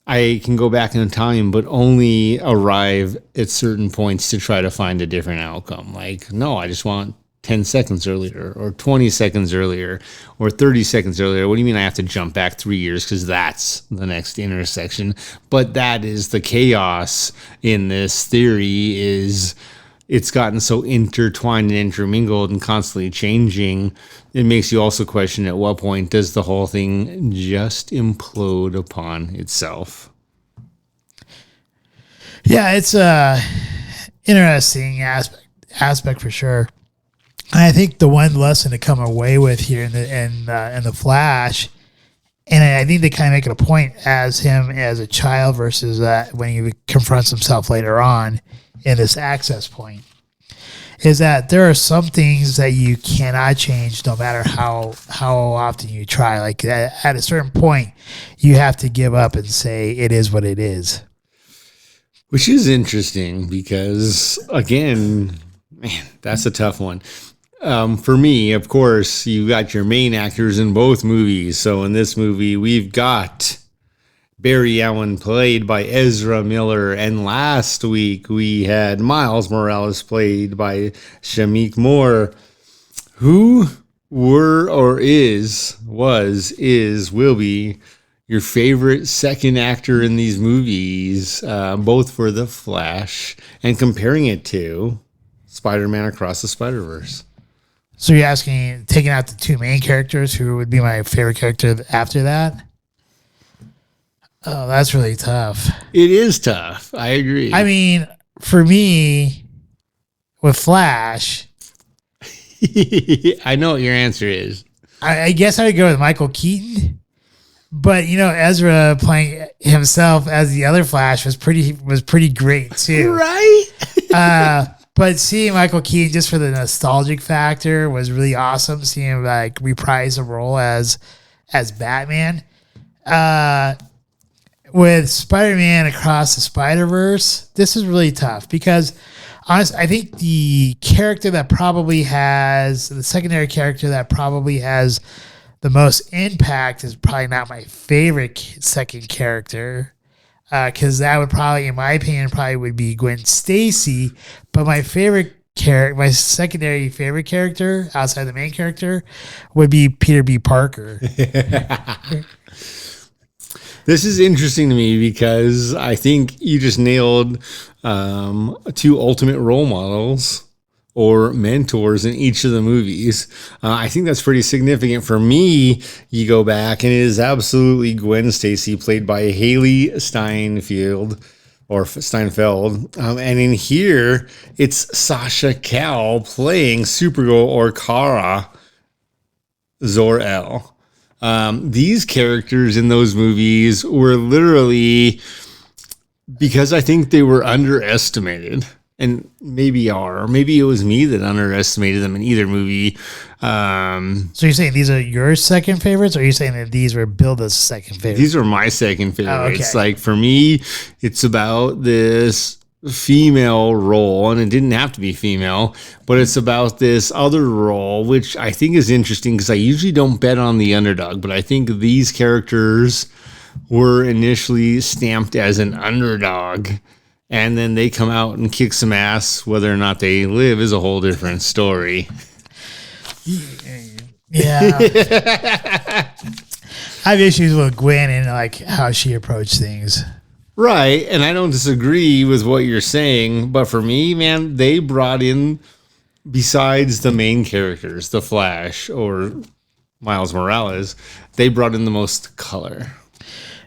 Speaker 2: I can go back in time but only arrive at certain points to try to find a different outcome? Like, no, I just want 10 seconds earlier or 20 seconds earlier or 30 seconds earlier. What do you mean I have to jump back 3 years because that's the next intersection? But that is the chaos in this theory, is it's gotten so intertwined and intermingled and constantly changing. It makes you also question, at what point does the whole thing just implode upon itself?
Speaker 1: Yeah, it's a interesting aspect for sure. I think the one lesson to come away with here in the Flash, and I think they kind of make it a point as him as a child versus when he confronts himself later on in this access point, is that there are some things that you cannot change no matter how often you try. Like at a certain point, you have to give up and say it is what it is.
Speaker 2: Which is interesting because, again, man, that's a tough one. For me, of course, you got your main actors in both movies. So in this movie, we've got Barry Allen played by Ezra Miller. And last week, we had Miles Morales played by Shameik Moore, who were or will be your favorite second actor in these movies, both for The Flash and comparing it to Spider-Man Across the Spider-Verse.
Speaker 1: So you're asking, taking out the two main characters, who would be my favorite character after that? Oh, that's really tough.
Speaker 2: It is tough. I agree.
Speaker 1: I mean, for me, with Flash,
Speaker 2: I know what your answer is.
Speaker 1: I guess I would go with Michael Keaton. But Ezra playing himself as the other Flash was pretty great too,
Speaker 2: right?
Speaker 1: But seeing Michael Keaton just for the nostalgic factor was really awesome. Seeing him reprise a role as Batman. With Spider-Man Across the Spider-Verse, this is really tough because honestly, I think the secondary character that probably has the most impact is probably not my favorite second character, because that would probably, in my opinion, would be Gwen Stacy. But my secondary favorite character outside the main character would be Peter B. Parker.
Speaker 2: This is interesting to me because I think you just nailed two ultimate role models or mentors in each of the movies. I think that's pretty significant. For me, you go back and it is absolutely Gwen Stacy, played by Haley Steinfeld. And in here, it's Sasha Cal playing Supergirl or Kara Zor-El. These characters in those movies were literally, because I think they were underestimated. and maybe are, or maybe it was me that underestimated them in either movie.
Speaker 1: So you're saying these are your second favorites, or are you saying that these were Bilda's second favorites?
Speaker 2: These are my second favorites.
Speaker 1: okay.
Speaker 2: Like for me, it's about this female role, and it didn't have to be female, but it's about this other role, which I think is interesting because I usually don't bet on the underdog, but I think these characters were initially stamped as an underdog, and then they come out and kick some ass. Whether or not they live is a whole different story.
Speaker 1: Yeah. I have issues with Gwen and like how she approached things.
Speaker 2: Right, and I don't disagree with what you're saying, but for me, man, they brought in, besides the main characters, the Flash or Miles Morales, they brought in the most color.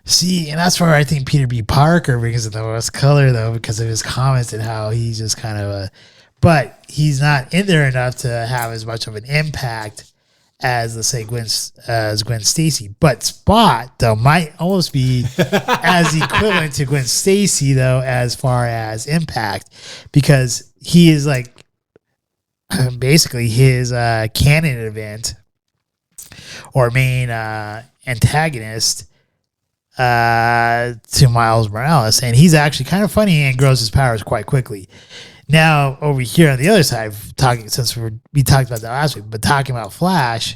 Speaker 1: See, and that's where I think Peter B. Parker brings in the most color, though, because of his comments and how he's just kind of a... But he's not in there enough to have as much of an impact as, let's say, Gwen Stacy. But Spot, though, might almost be as equivalent to Gwen Stacy, though, as far as impact, because he is like basically his canon event or main antagonist to Miles Morales. And he's actually kind of funny and grows his powers quite quickly. Now, over here on the other side, since we talked about that last week, but talking about Flash,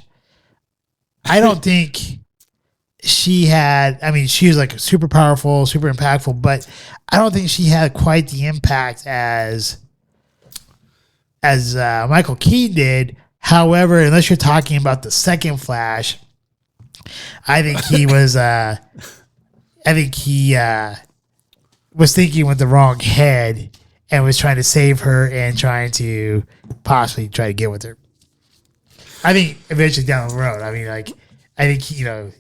Speaker 1: I don't think she had, I mean, she was like super powerful, super impactful, but I don't think she had quite the impact as Michael Keaton did. However, unless you're talking about the second Flash, I think he was, was thinking with the wrong head and was trying to save her and trying to possibly try to get with her. I think eventually down the road, I mean, like, I think, you know,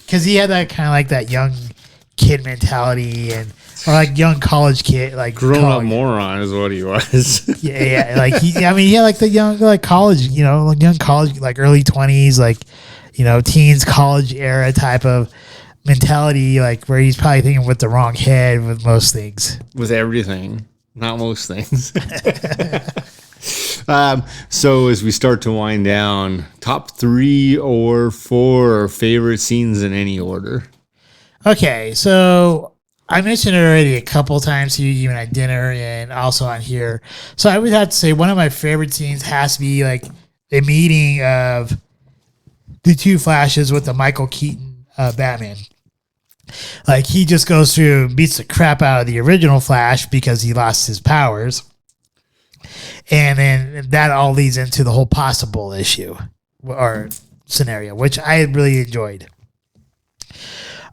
Speaker 1: because he had that kind of like that young kid mentality or like young college kid, like
Speaker 2: grown up moron is what he was.
Speaker 1: yeah. Like he had like the young, like college, you know, like young college, like early 20s, like, you know, teens, college era type of mentality, like where he's probably thinking with the wrong head with most things.
Speaker 2: With everything, not most things. So as we start to wind down, top 3 or 4 favorite scenes in any order.
Speaker 1: Okay, so I mentioned it already a couple of times to you, even at dinner and also on here. So I would have to say one of my favorite scenes has to be like the meeting of the two Flashes with the Michael Keaton Batman. Like he just goes through and beats the crap out of the original Flash because he lost his powers. And then that all leads into the whole possible issue or scenario, which I really enjoyed.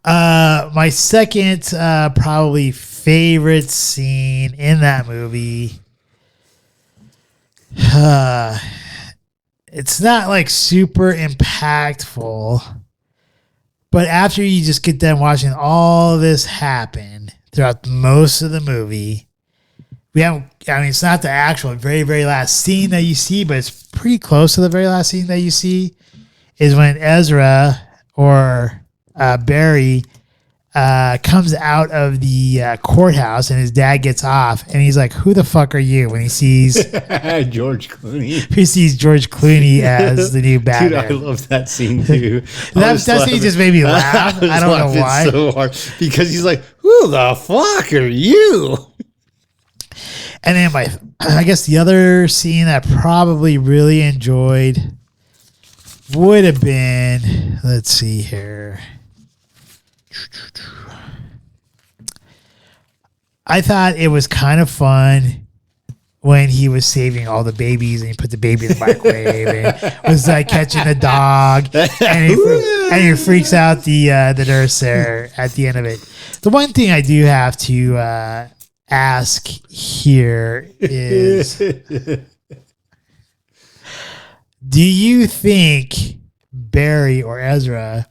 Speaker 1: My second probably favorite scene in that movie, it's not like super impactful, but after you just get done watching all of this happen throughout most of the movie, it's not the actual very, very last scene that you see, but it's pretty close to the very last scene that you see is when Ezra or Barry comes out of the courthouse and his dad gets off and he's like, "Who the fuck are you?" When he sees
Speaker 2: George Clooney.
Speaker 1: He sees George Clooney as the new Batman.
Speaker 2: Dude, I love that scene too.
Speaker 1: that scene just made me laugh. I don't know why.
Speaker 2: So hard because he's like, "Who the fuck are you?"
Speaker 1: And then I guess the other scene that I probably really enjoyed would have been, let's see here. I thought it was kind of fun when he was saving all the babies and he put the baby in the microwave and was like catching the dog and he freaks out the nurse there at the end of it. The one thing I do have to ask here is, do you think Barry or Ezra,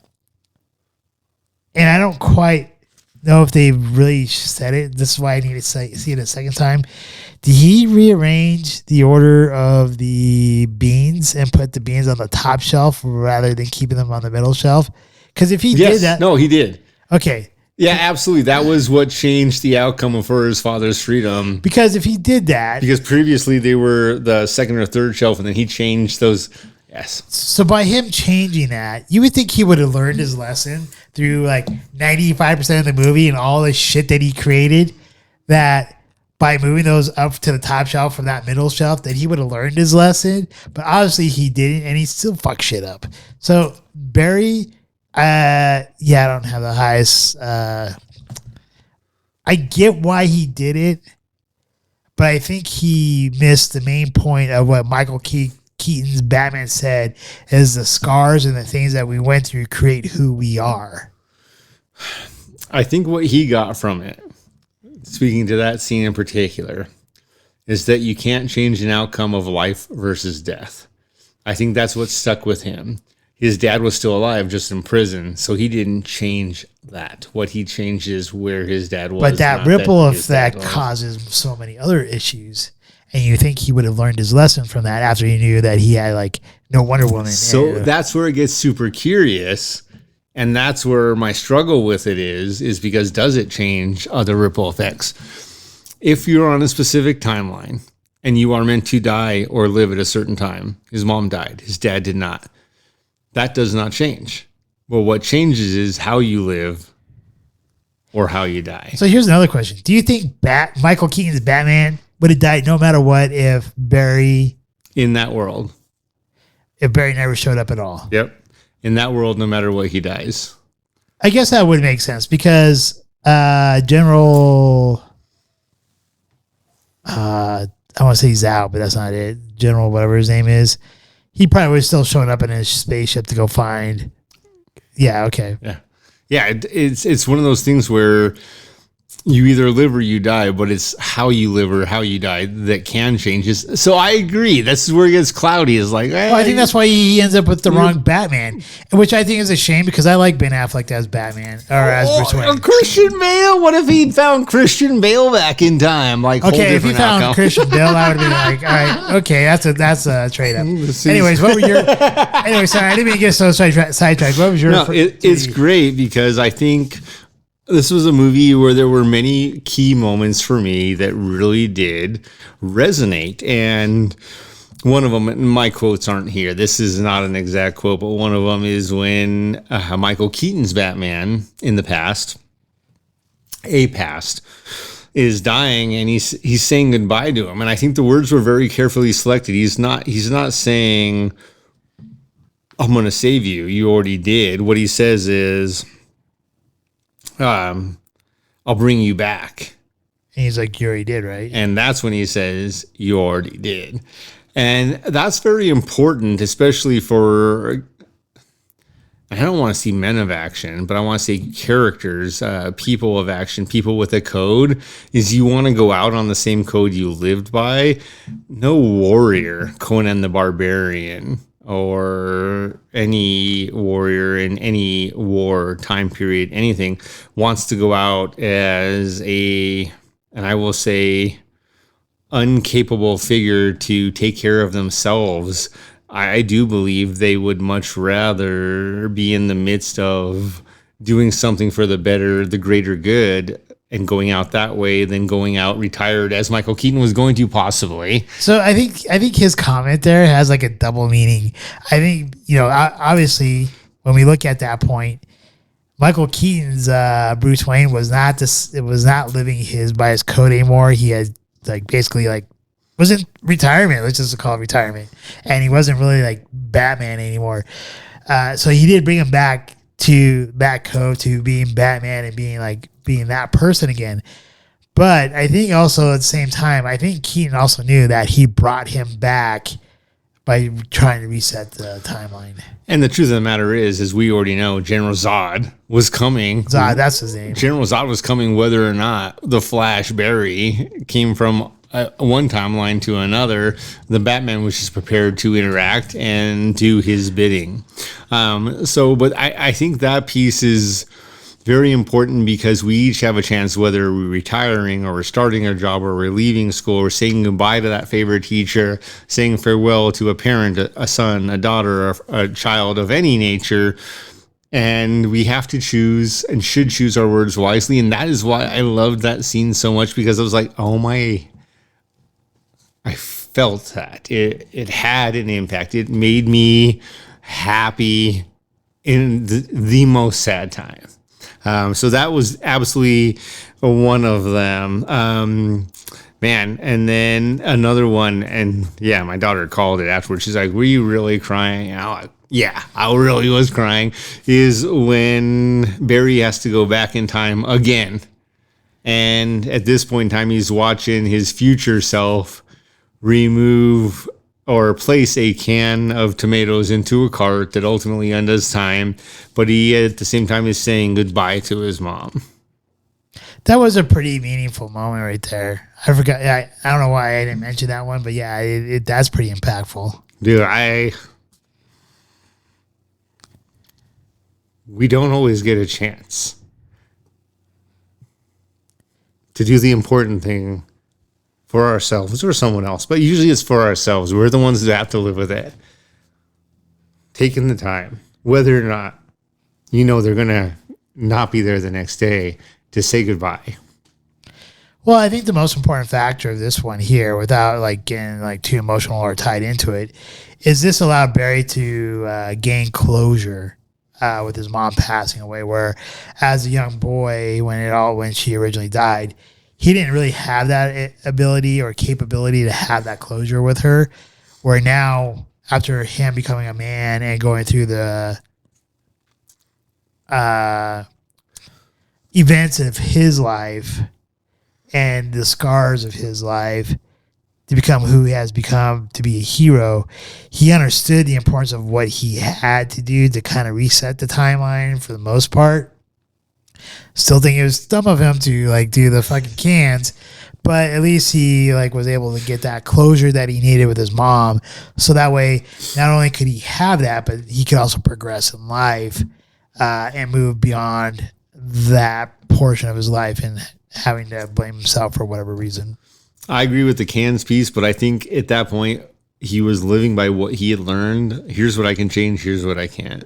Speaker 1: and I don't quite know if they really said it, this is why I need to see it a second time, did he rearrange the order of the beans and put the beans on the top shelf rather than keeping them on the middle shelf? Because if he did that...
Speaker 2: No, he did.
Speaker 1: Okay.
Speaker 2: Yeah, absolutely. That was what changed the outcome for his father's freedom.
Speaker 1: Because if he did that,
Speaker 2: Because previously they were the second or third shelf, and then he changed those. Yes.
Speaker 1: so by him changing that, you would think he would have learned his lesson through like 95% of the movie and all the shit that he created, that by moving those up to the top shelf from that middle shelf, that he would have learned his lesson. But obviously he didn't, and he still fucked shit up. So Barry, I don't have the highest. I get why he did it, but I think he missed the main point of what Michael Keaton's Batman said, is the scars and the things that we went through create who we are.
Speaker 2: I think what he got from it, speaking to that scene in particular, is that you can't change an outcome of life versus death. I think that's what stuck with him. His dad was still alive, just in prison, so he didn't change that. What he changed is where his dad was.
Speaker 1: But that ripple effect causes so many other issues, and you think he would have learned his lesson from that after he knew that he had like no Wonder Woman.
Speaker 2: So that's where it gets super curious, and that's where my struggle with it is because does it change other ripple effects? If you're on a specific timeline and you are meant to die or live at a certain time, his mom died, his dad did not. That does not change. Well, what changes is how you live or how you die.
Speaker 1: So here's another question. Do you think Michael Keaton's Batman would have died no matter what if Barry...
Speaker 2: In that world.
Speaker 1: If Barry never showed up at all?
Speaker 2: Yep. In that world, no matter what, he dies.
Speaker 1: I guess that would make sense because General... I want to say Zhao, but that's not it. General whatever his name is. He probably was still showing up in his spaceship to go find. Yeah. Okay.
Speaker 2: Yeah. It's one of those things where you either live or you die, but it's how you live or how you die that can change. So I agree. This is where it gets cloudy. Is like,
Speaker 1: well, I think that's why he ends up with the wrong Batman, which I think is a shame because I like Ben Affleck as Batman or as Bruce Wayne.
Speaker 2: Christian Bale. What if he'd found Christian Bale back in time? Like,
Speaker 1: okay, if he found Christian Bale, I would have been like, all right, okay, that's a trade up. Anyways, what were your? Anyway, sorry, I didn't mean to get so sidetracked. What was your?
Speaker 2: No, it's great because I think this was a movie where there were many key moments for me that really did resonate. And one of them, and my quotes aren't here. This is not an exact quote, but one of them is when Michael Keaton's Batman in the past, is dying and he's saying goodbye to him. And I think the words were very carefully selected. He's not saying, I'm going to save you. You already did. What he says is, I'll bring you back.
Speaker 1: And he's like, you already did, right?
Speaker 2: And that's when he says, you already did. And that's very important, especially for, I don't want to see men of action, but I want to say characters, people of action, people with a code, is you want to go out on the same code you lived by. No warrior, Conan the Barbarian, or any warrior in any war time period, anything, wants to go out as and I will say, incapable figure to take care of themselves. I do believe they would much rather be in the midst of doing something for the better, the greater good, and going out that way than going out retired as Michael Keaton was going to possibly.
Speaker 1: So I think his comment there has like a double meaning. I think, obviously when we look at that point, Michael Keaton's Bruce Wayne was not living by his code anymore. He had was in retirement. Let's just call it retirement. And he wasn't really like Batman anymore. So he did bring him back to that code, to being Batman and being that person again. But I think also at the same time, I think Keaton also knew that he brought him back by trying to reset the timeline.
Speaker 2: And the truth of the matter is, as we already know, General Zod was coming.
Speaker 1: Zod, that's his name.
Speaker 2: General Zod was coming whether or not the Flash Barry came from one timeline to another. The Batman was just prepared to interact and do his bidding. But I think that piece is very important because we each have a chance, whether we're retiring or we're starting a job or we're leaving school or saying goodbye to that favorite teacher, saying farewell to a parent, a son, a daughter, a child of any nature. And we have to choose and should choose our words wisely. And that is why I loved that scene so much, because I was like, oh my, I felt that. It had an impact. It made me happy in the most sad time. So that was absolutely one of them. Man, and then another one, and yeah, my daughter called it afterwards. She's like, were you really crying? And I'm like, yeah, I really was crying, is when Barry has to go back in time again. And at this point in time, he's watching his future self remove or place a can of tomatoes into a cart that ultimately undoes time. But he, at the same time, is saying goodbye to his mom.
Speaker 1: That was a pretty meaningful moment right there. I forgot. I don't know why I didn't mention that one, but yeah, that's pretty impactful.
Speaker 2: Dude, we don't always get a chance to do the important thing for ourselves or someone else, but usually it's for ourselves. We're the ones that have to live with it. Taking the time, whether or not they're going to not be there the next day, to say goodbye.
Speaker 1: Well, I think the most important factor of this one here, without getting too emotional or tied into it, is this allowed Barry to gain closure with his mom passing away. Where, as a young boy, when she originally died, he didn't really have that ability or capability to have that closure with her. Where now, after him becoming a man and going through the events of his life and the scars of his life to become who he has become, to be a hero, he understood the importance of what he had to do to kind of reset the timeline for the most part. Still think it was dumb of him to do the fucking cans, but at least he was able to get that closure that he needed with his mom. So that way, not only could he have that, but he could also progress in life and move beyond that portion of his life and having to blame himself for whatever reason.
Speaker 2: I agree with the cans piece, but I think at that point he was living by what he had learned. Here's what I can change. Here's what I can't.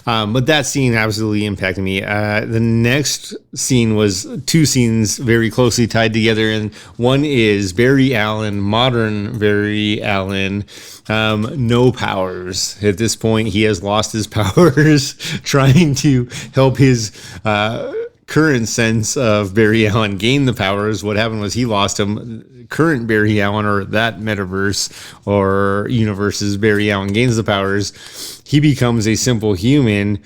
Speaker 2: But that scene absolutely impacted me. The next scene was two scenes very closely tied together. And one is Barry Allen, modern Barry Allen, no powers. At this point, he has lost his powers trying to help his current sense of Barry Allen gain the powers. What happened was he lost him. Current Barry Allen, or that metaverse or universe's Barry Allen, gains the powers. He becomes a simple human.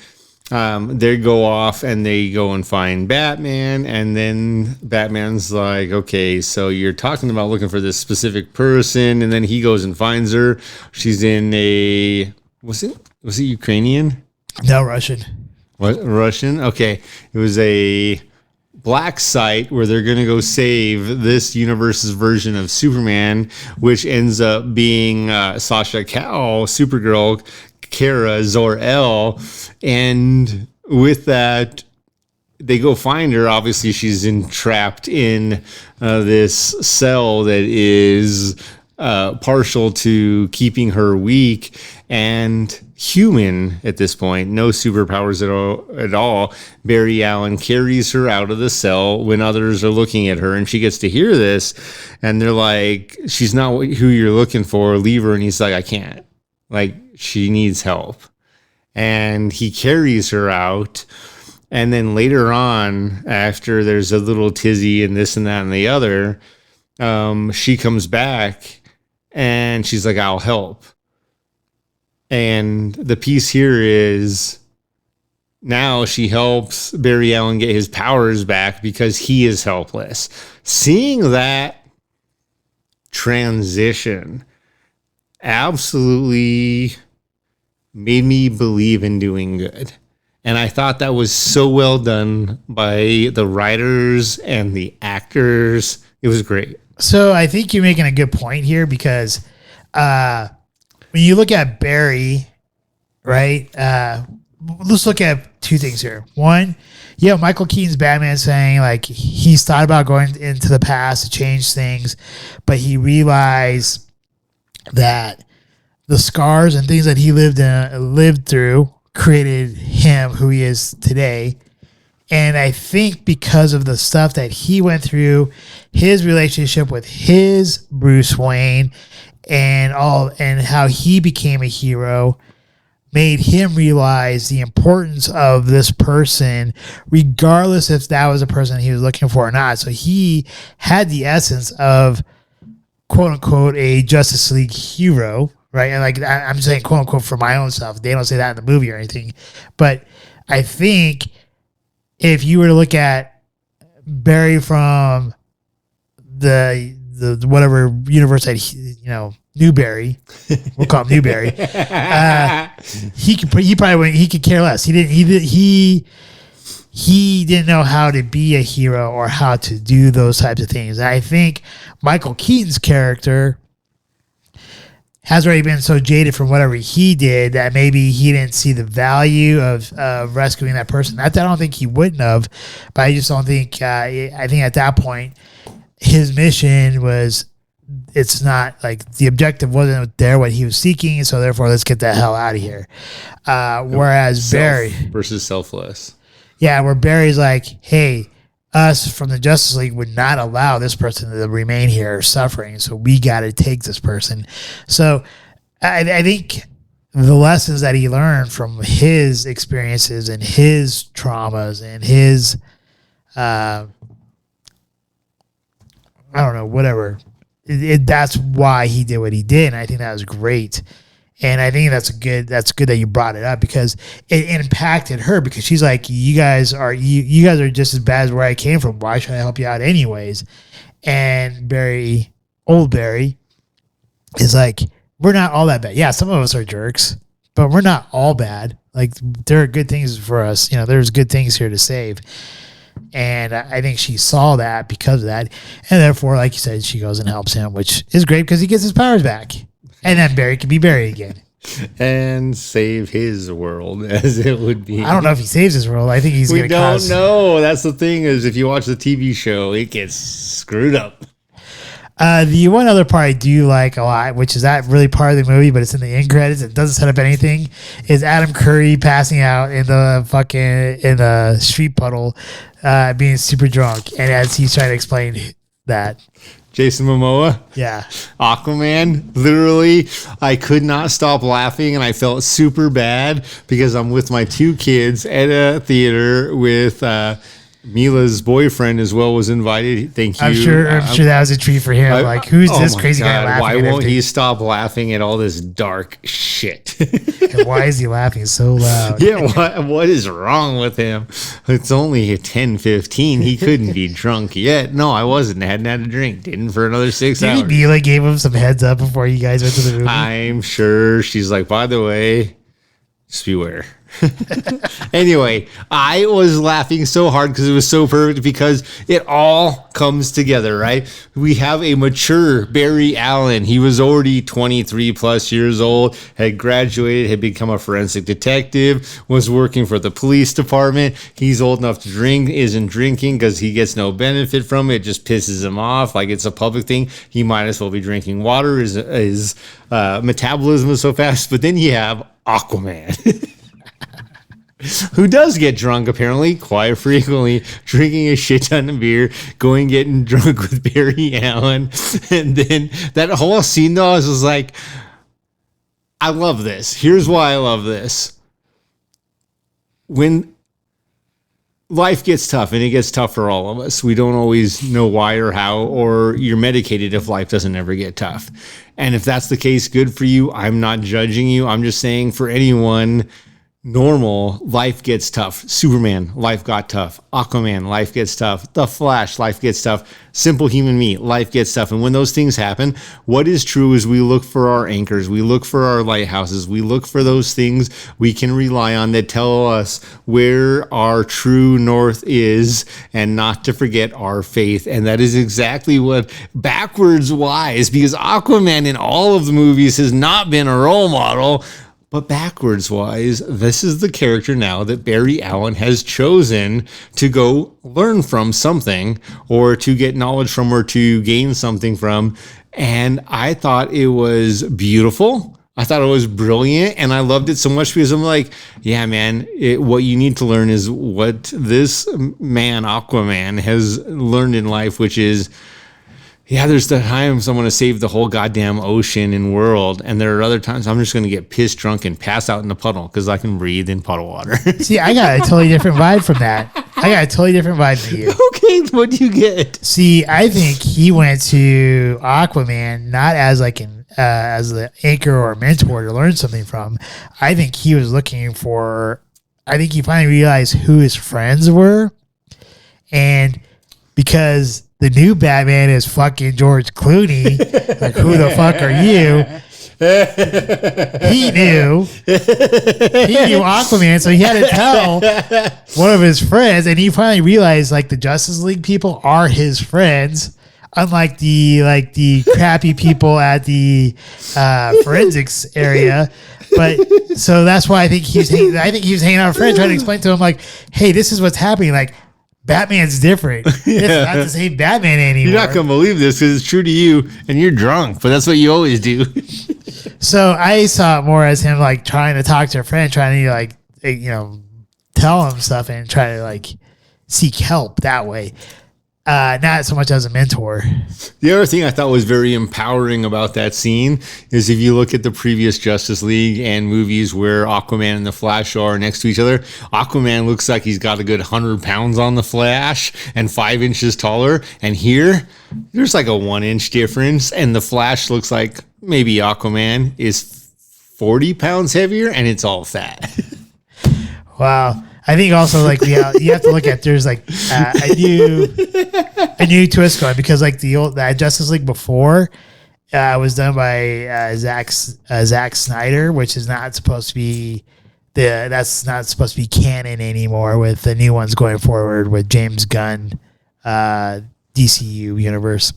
Speaker 2: They go off and they go and find Batman. And then Batman's like, okay, so you're talking about looking for this specific person. And then he goes and finds her. She's in was it Ukrainian?
Speaker 1: No, Russian.
Speaker 2: What, Russian? Okay. It was a black site where they're going to go save this universe's version of Superman, which ends up being Sasha Calle, Supergirl, Kara Zor-El. And with that, they go find her. Obviously, she's entrapped in this cell that is partial to keeping her weak and human at this point, no superpowers at all. Barry Allen carries her out of the cell when others are looking at her, and she gets to hear this, and they're like, she's not who you're looking for, leave her. And he's like, I can't. She needs help. And he carries her out. And then later on, after there's a little tizzy and this and that and the other, she comes back and she's like, I'll help. And the piece here is now she helps Barry Allen get his powers back because he is helpless. Seeing that transition absolutely made me believe in doing good. And I thought that was so well done by the writers and the actors. It was great.
Speaker 1: So I think you're making a good point here because when you look at Barry, right, let's look at two things here. One, you have Michael Keaton's Batman saying he's thought about going into the past to change things, but he realized that the scars and things that he lived through created him who he is today. And I think because of the stuff that he went through, his relationship with his Bruce Wayne and how he became a hero made him realize the importance of this person, regardless if that was a person he was looking for or not. So he had the essence of, quote unquote, a Justice League hero, right? And like, I'm saying, quote unquote, for my own self. They don't say that in the movie or anything. But I think if you were to look at Barry from the whatever universe that Newberry, we'll call him Newberry. He could care less. He didn't know how to be a hero or how to do those types of things. And I think Michael Keaton's character has already been so jaded from whatever he did that maybe he didn't see the value of rescuing that person. Not that I don't think he wouldn't have, but I just don't think. I think at that point, his mission was. It's not like the objective wasn't there what he was seeking, so therefore let's get the hell out of here. Whereas Barry
Speaker 2: versus selfless,
Speaker 1: where Barry's like, hey, us from the Justice League would not allow this person to remain here suffering, so we got to take this person. So I think the lessons that he learned from his experiences and his traumas and his whatever. That's why he did what he did, and I think that was great. And I think that's good that you brought it up because it impacted her because she's like, you guys are just as bad as where I came from. Why should I help you out anyways? And old Barry is like, we're not all that bad. Yeah, some of us are jerks, but we're not all bad. Like there are good things for us. There's good things here to save. And I think she saw that because of that. And therefore, like you said, she goes and helps him, which is great because he gets his powers back. And then Barry can be Barry again.
Speaker 2: And save his world, as it would be.
Speaker 1: I don't know if he saves his world. I think he's going to cause...
Speaker 2: We don't know. That's the thing is if you watch the TV show, it gets screwed up.
Speaker 1: The one other part I do like a lot, which is not really part of the movie, but it's in the end credits. It doesn't set up anything. Is Adam Curry passing out in the street puddle, being super drunk, and as he's trying to explain that.
Speaker 2: Jason Momoa,
Speaker 1: yeah,
Speaker 2: Aquaman. Literally, I could not stop laughing, and I felt super bad because I'm with my two kids at a theater with. Mila's boyfriend as well was invited. Thank you. I'm sure
Speaker 1: that was a treat for him. Who's this crazy guy laughing?
Speaker 2: Why won't he stop laughing at all this dark shit?
Speaker 1: And why is he laughing so loud?
Speaker 2: Yeah, what is wrong with him? It's only 10:15. He couldn't be drunk yet. No, I wasn't. I hadn't had a drink. Didn't for another 6 hours.
Speaker 1: Maybe Mila gave him some heads up before you guys went to the movie.
Speaker 2: I'm sure she's like, by the way, just beware. Anyway, I was laughing so hard because it was so perfect because it all comes together, right? We have a mature Barry Allen. He was already 23 plus years old, had graduated, had become a forensic detective, was working for the police department. He's old enough to drink, isn't drinking because he gets no benefit from it. It just pisses him off. Like it's a public thing. He might as well be drinking water. His metabolism is so fast. But then you have Aquaman. Who does get drunk, apparently, quite frequently, drinking a shit ton of beer, getting drunk with Barry Allen. And then that whole scene, though, I was like, I love this. Here's why I love this. When life gets tough, and it gets tough for all of us, we don't always know why or how, or you're medicated if life doesn't ever get tough. And if that's the case, good for you. I'm not judging you. I'm just saying for anyone... normal, life gets tough. Superman, life got tough. Aquaman, life gets tough. The Flash, life gets tough. Simple human me, life gets tough. And when those things happen, what is true is we look for our anchors. We look for our lighthouses. We look for those things we can rely on that tell us where our true north is and not to forget our faith. And that is exactly what backwards wise, because Aquaman in all of the movies has not been a role model. But backwards wise, this is the character now that Barry Allen has chosen to go learn from something or to get knowledge from or to gain something from. And I thought it was beautiful. I thought it was brilliant, and I loved it so much because I'm like, yeah, man, what you need to learn is what this man, Aquaman, has learned in life, which is, yeah, there's the times I want to save the whole goddamn ocean and world, and there are other times I'm just going to get pissed drunk and pass out in the puddle because I can breathe in puddle water.
Speaker 1: See, I got a totally different vibe from that. I got a totally different vibe than you.
Speaker 2: Okay, what do you get?
Speaker 1: See, I think he went to Aquaman not as like as the anchor or mentor to learn something from. I think he was looking for. I think he finally realized who his friends were, and because the new Batman is fucking George Clooney, like who the fuck are you? He knew Aquaman, so he had to tell one of his friends, and he finally realized like the Justice League people are his friends, unlike the crappy people at the forensics area. But so that's why I think he was hanging out with a friend, trying to explain to him like, hey, this is what's happening. Like, Batman's different. It's not the same Batman anymore.
Speaker 2: You're not going to believe this because it's true to you and you're drunk, but that's what you always do.
Speaker 1: So I saw it more as him like trying to talk to a friend, trying to like, tell him stuff and try to like seek help that way. Not so much as a mentor.
Speaker 2: The other thing I thought was very empowering about that scene is if you look at the previous Justice League and movies where Aquaman and the Flash are next to each other, Aquaman looks like he's got a good 100 pounds on the Flash and 5 inches taller. And here, there's like a 1 inch difference. And the Flash looks like maybe Aquaman is 40 pounds heavier and it's all fat.
Speaker 1: Wow. I think also like you have to look at there's like a new twist going because like the old Justice League before was done by Zack Snyder, which is not supposed to be that's not supposed to be canon anymore with the new ones going forward with James Gunn DCU universe.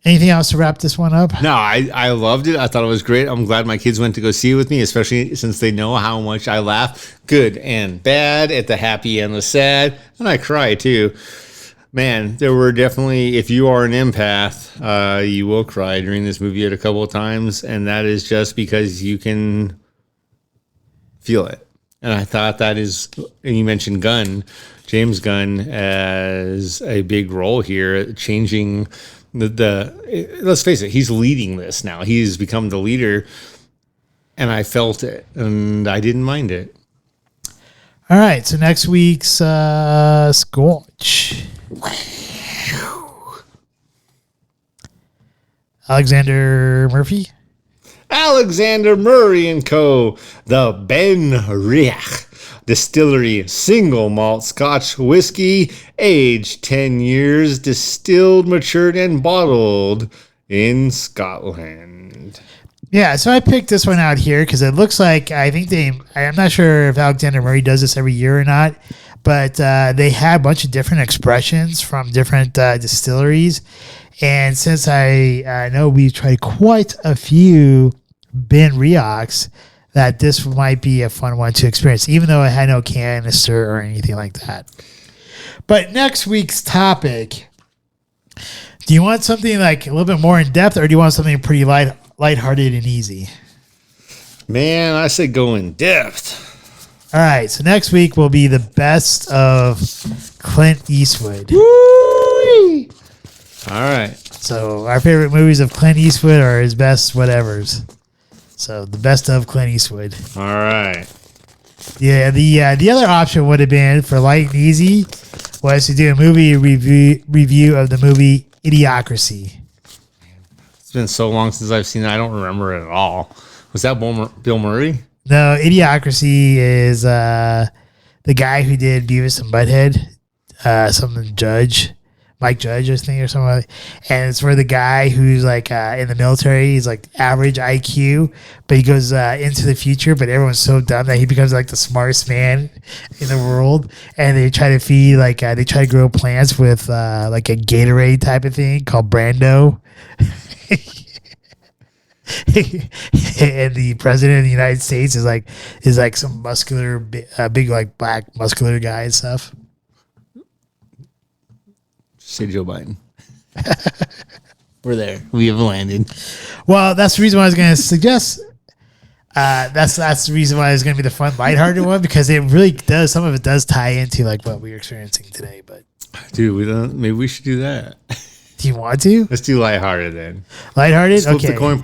Speaker 1: Anything else to wrap this one up?
Speaker 2: No, I loved it. I thought it was great. I'm glad my kids went to go see it with me, especially since they know how much I laugh, good and bad, at the happy and the sad, and I cry too. Man, there were definitely, if you are an empath, you will cry during this movie a couple of times, and that is just because you can feel it. And I thought that is, and you mentioned Gunn, James Gunn, as a big role here, changing let's face it, he's leading this now. He's become the leader, and I felt it, and I didn't mind it.
Speaker 1: All right, so next week's Scotch. Alexander Murphy
Speaker 2: and Co., the Ben Riach Distillery single malt Scotch whiskey, aged 10 years, distilled, matured, and bottled in Scotland.
Speaker 1: Yeah, so I picked this one out here because it looks like, I'm not sure if Alexander Murray does this every year or not, but they had a bunch of different expressions from different distilleries. And since I know we've tried quite a few Ben Riachs, that this might be a fun one to experience, even though it had no canister or anything like that. But next week's topic, do you want something like a little bit more in depth, or do you want something pretty lighthearted and easy?
Speaker 2: Man, I say go in depth.
Speaker 1: All right, so next week will be the best of Clint Eastwood.
Speaker 2: Woo! All right.
Speaker 1: So our favorite movies of Clint Eastwood are his best whatevers. So the best of Clint Eastwood.
Speaker 2: All right.
Speaker 1: Yeah, the other option would have been for light and easy was to do a movie review of the movie Idiocracy.
Speaker 2: It's been so long since I've seen it, I don't remember it at all. Was that Bill Murray?
Speaker 1: No, Idiocracy is the guy who did Beavis and Butthead, something Judge. Mike Judge, I think, or something like that. And it's for the guy who's like in the military. He's like average IQ, but he goes into the future, but everyone's so dumb that he becomes like the smartest man in the world. And they try to feed, they try to grow plants with like a Gatorade type of thing called Brando. And the president of the United States is like some muscular, big like black muscular guy and stuff.
Speaker 2: Say Joe Biden. We're there. We have landed.
Speaker 1: Well, that's the reason why I was going to suggest. That's the reason why it's going to be the fun, lighthearted one, because it really does. Some of it does tie into like what we were experiencing today. But
Speaker 2: dude, we don't. Maybe we should do that.
Speaker 1: Do you want to?
Speaker 2: Let's do lighthearted then.
Speaker 1: Lighthearted.
Speaker 2: Flip
Speaker 1: Okay.
Speaker 2: the coin.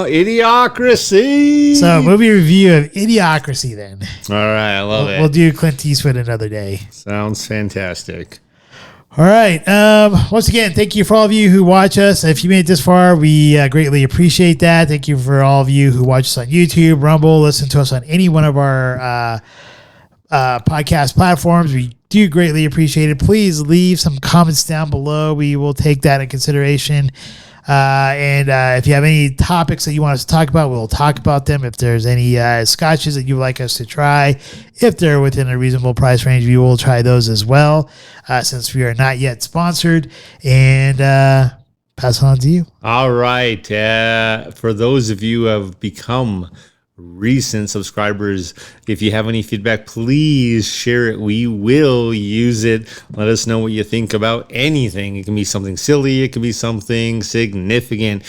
Speaker 2: Idiocracy.
Speaker 1: So, movie review of Idiocracy. Then.
Speaker 2: All right, I love it.
Speaker 1: We'll do Clint Eastwood another day.
Speaker 2: Sounds fantastic.
Speaker 1: All right. Once again, thank you for all of you who watch us. If you made it this far, we greatly appreciate that. Thank you for all of you who watch us on YouTube, Rumble, listen to us on any one of our podcast platforms. We do greatly appreciate it. Please leave some comments down below. We will take that in consideration. And if you have any topics that you want us to talk about, we'll talk about them. If there's any scotches that you would like us to try, if they're within a reasonable price range, we will try those as well, since we are not yet sponsored. And pass it on to you.
Speaker 2: All right. For those of you who have become recent subscribers, if you have any feedback, please share it. We will use it. Let us know what you think about anything. It can be something silly, it can be something significant.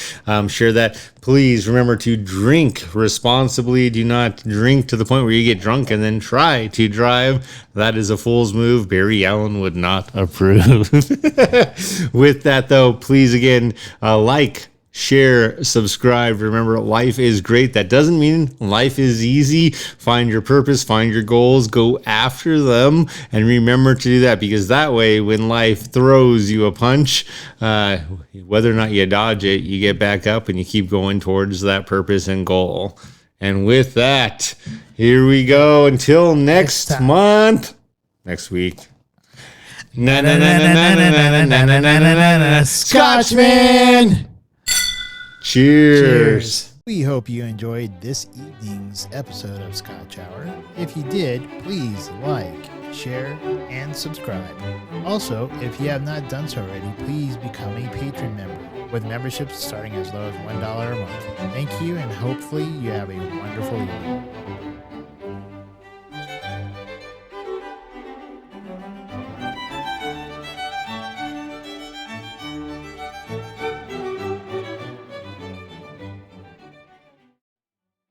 Speaker 2: Share that. Please remember to drink responsibly. Do not drink to the point where you get drunk and then try to drive. That is a fool's move. Barry Allen would not approve. With that though, please again, like, share, subscribe. Remember, life is great. That doesn't mean life is easy. Find your purpose, find your goals, go after them, and remember to do that, because that way, when life throws you a punch, whether or not you dodge it, you get back up and you keep going towards that purpose and goal. And with that, here we go. Until next month, next week.
Speaker 1: Scotchman!
Speaker 2: Cheers.
Speaker 1: We hope you enjoyed this evening's episode of Scotch Hour. If you did, please like, share, and subscribe. Also, if you have not done so already, please become a Patron member, with memberships starting as low as $1 a month. Thank you, and hopefully you have a wonderful evening.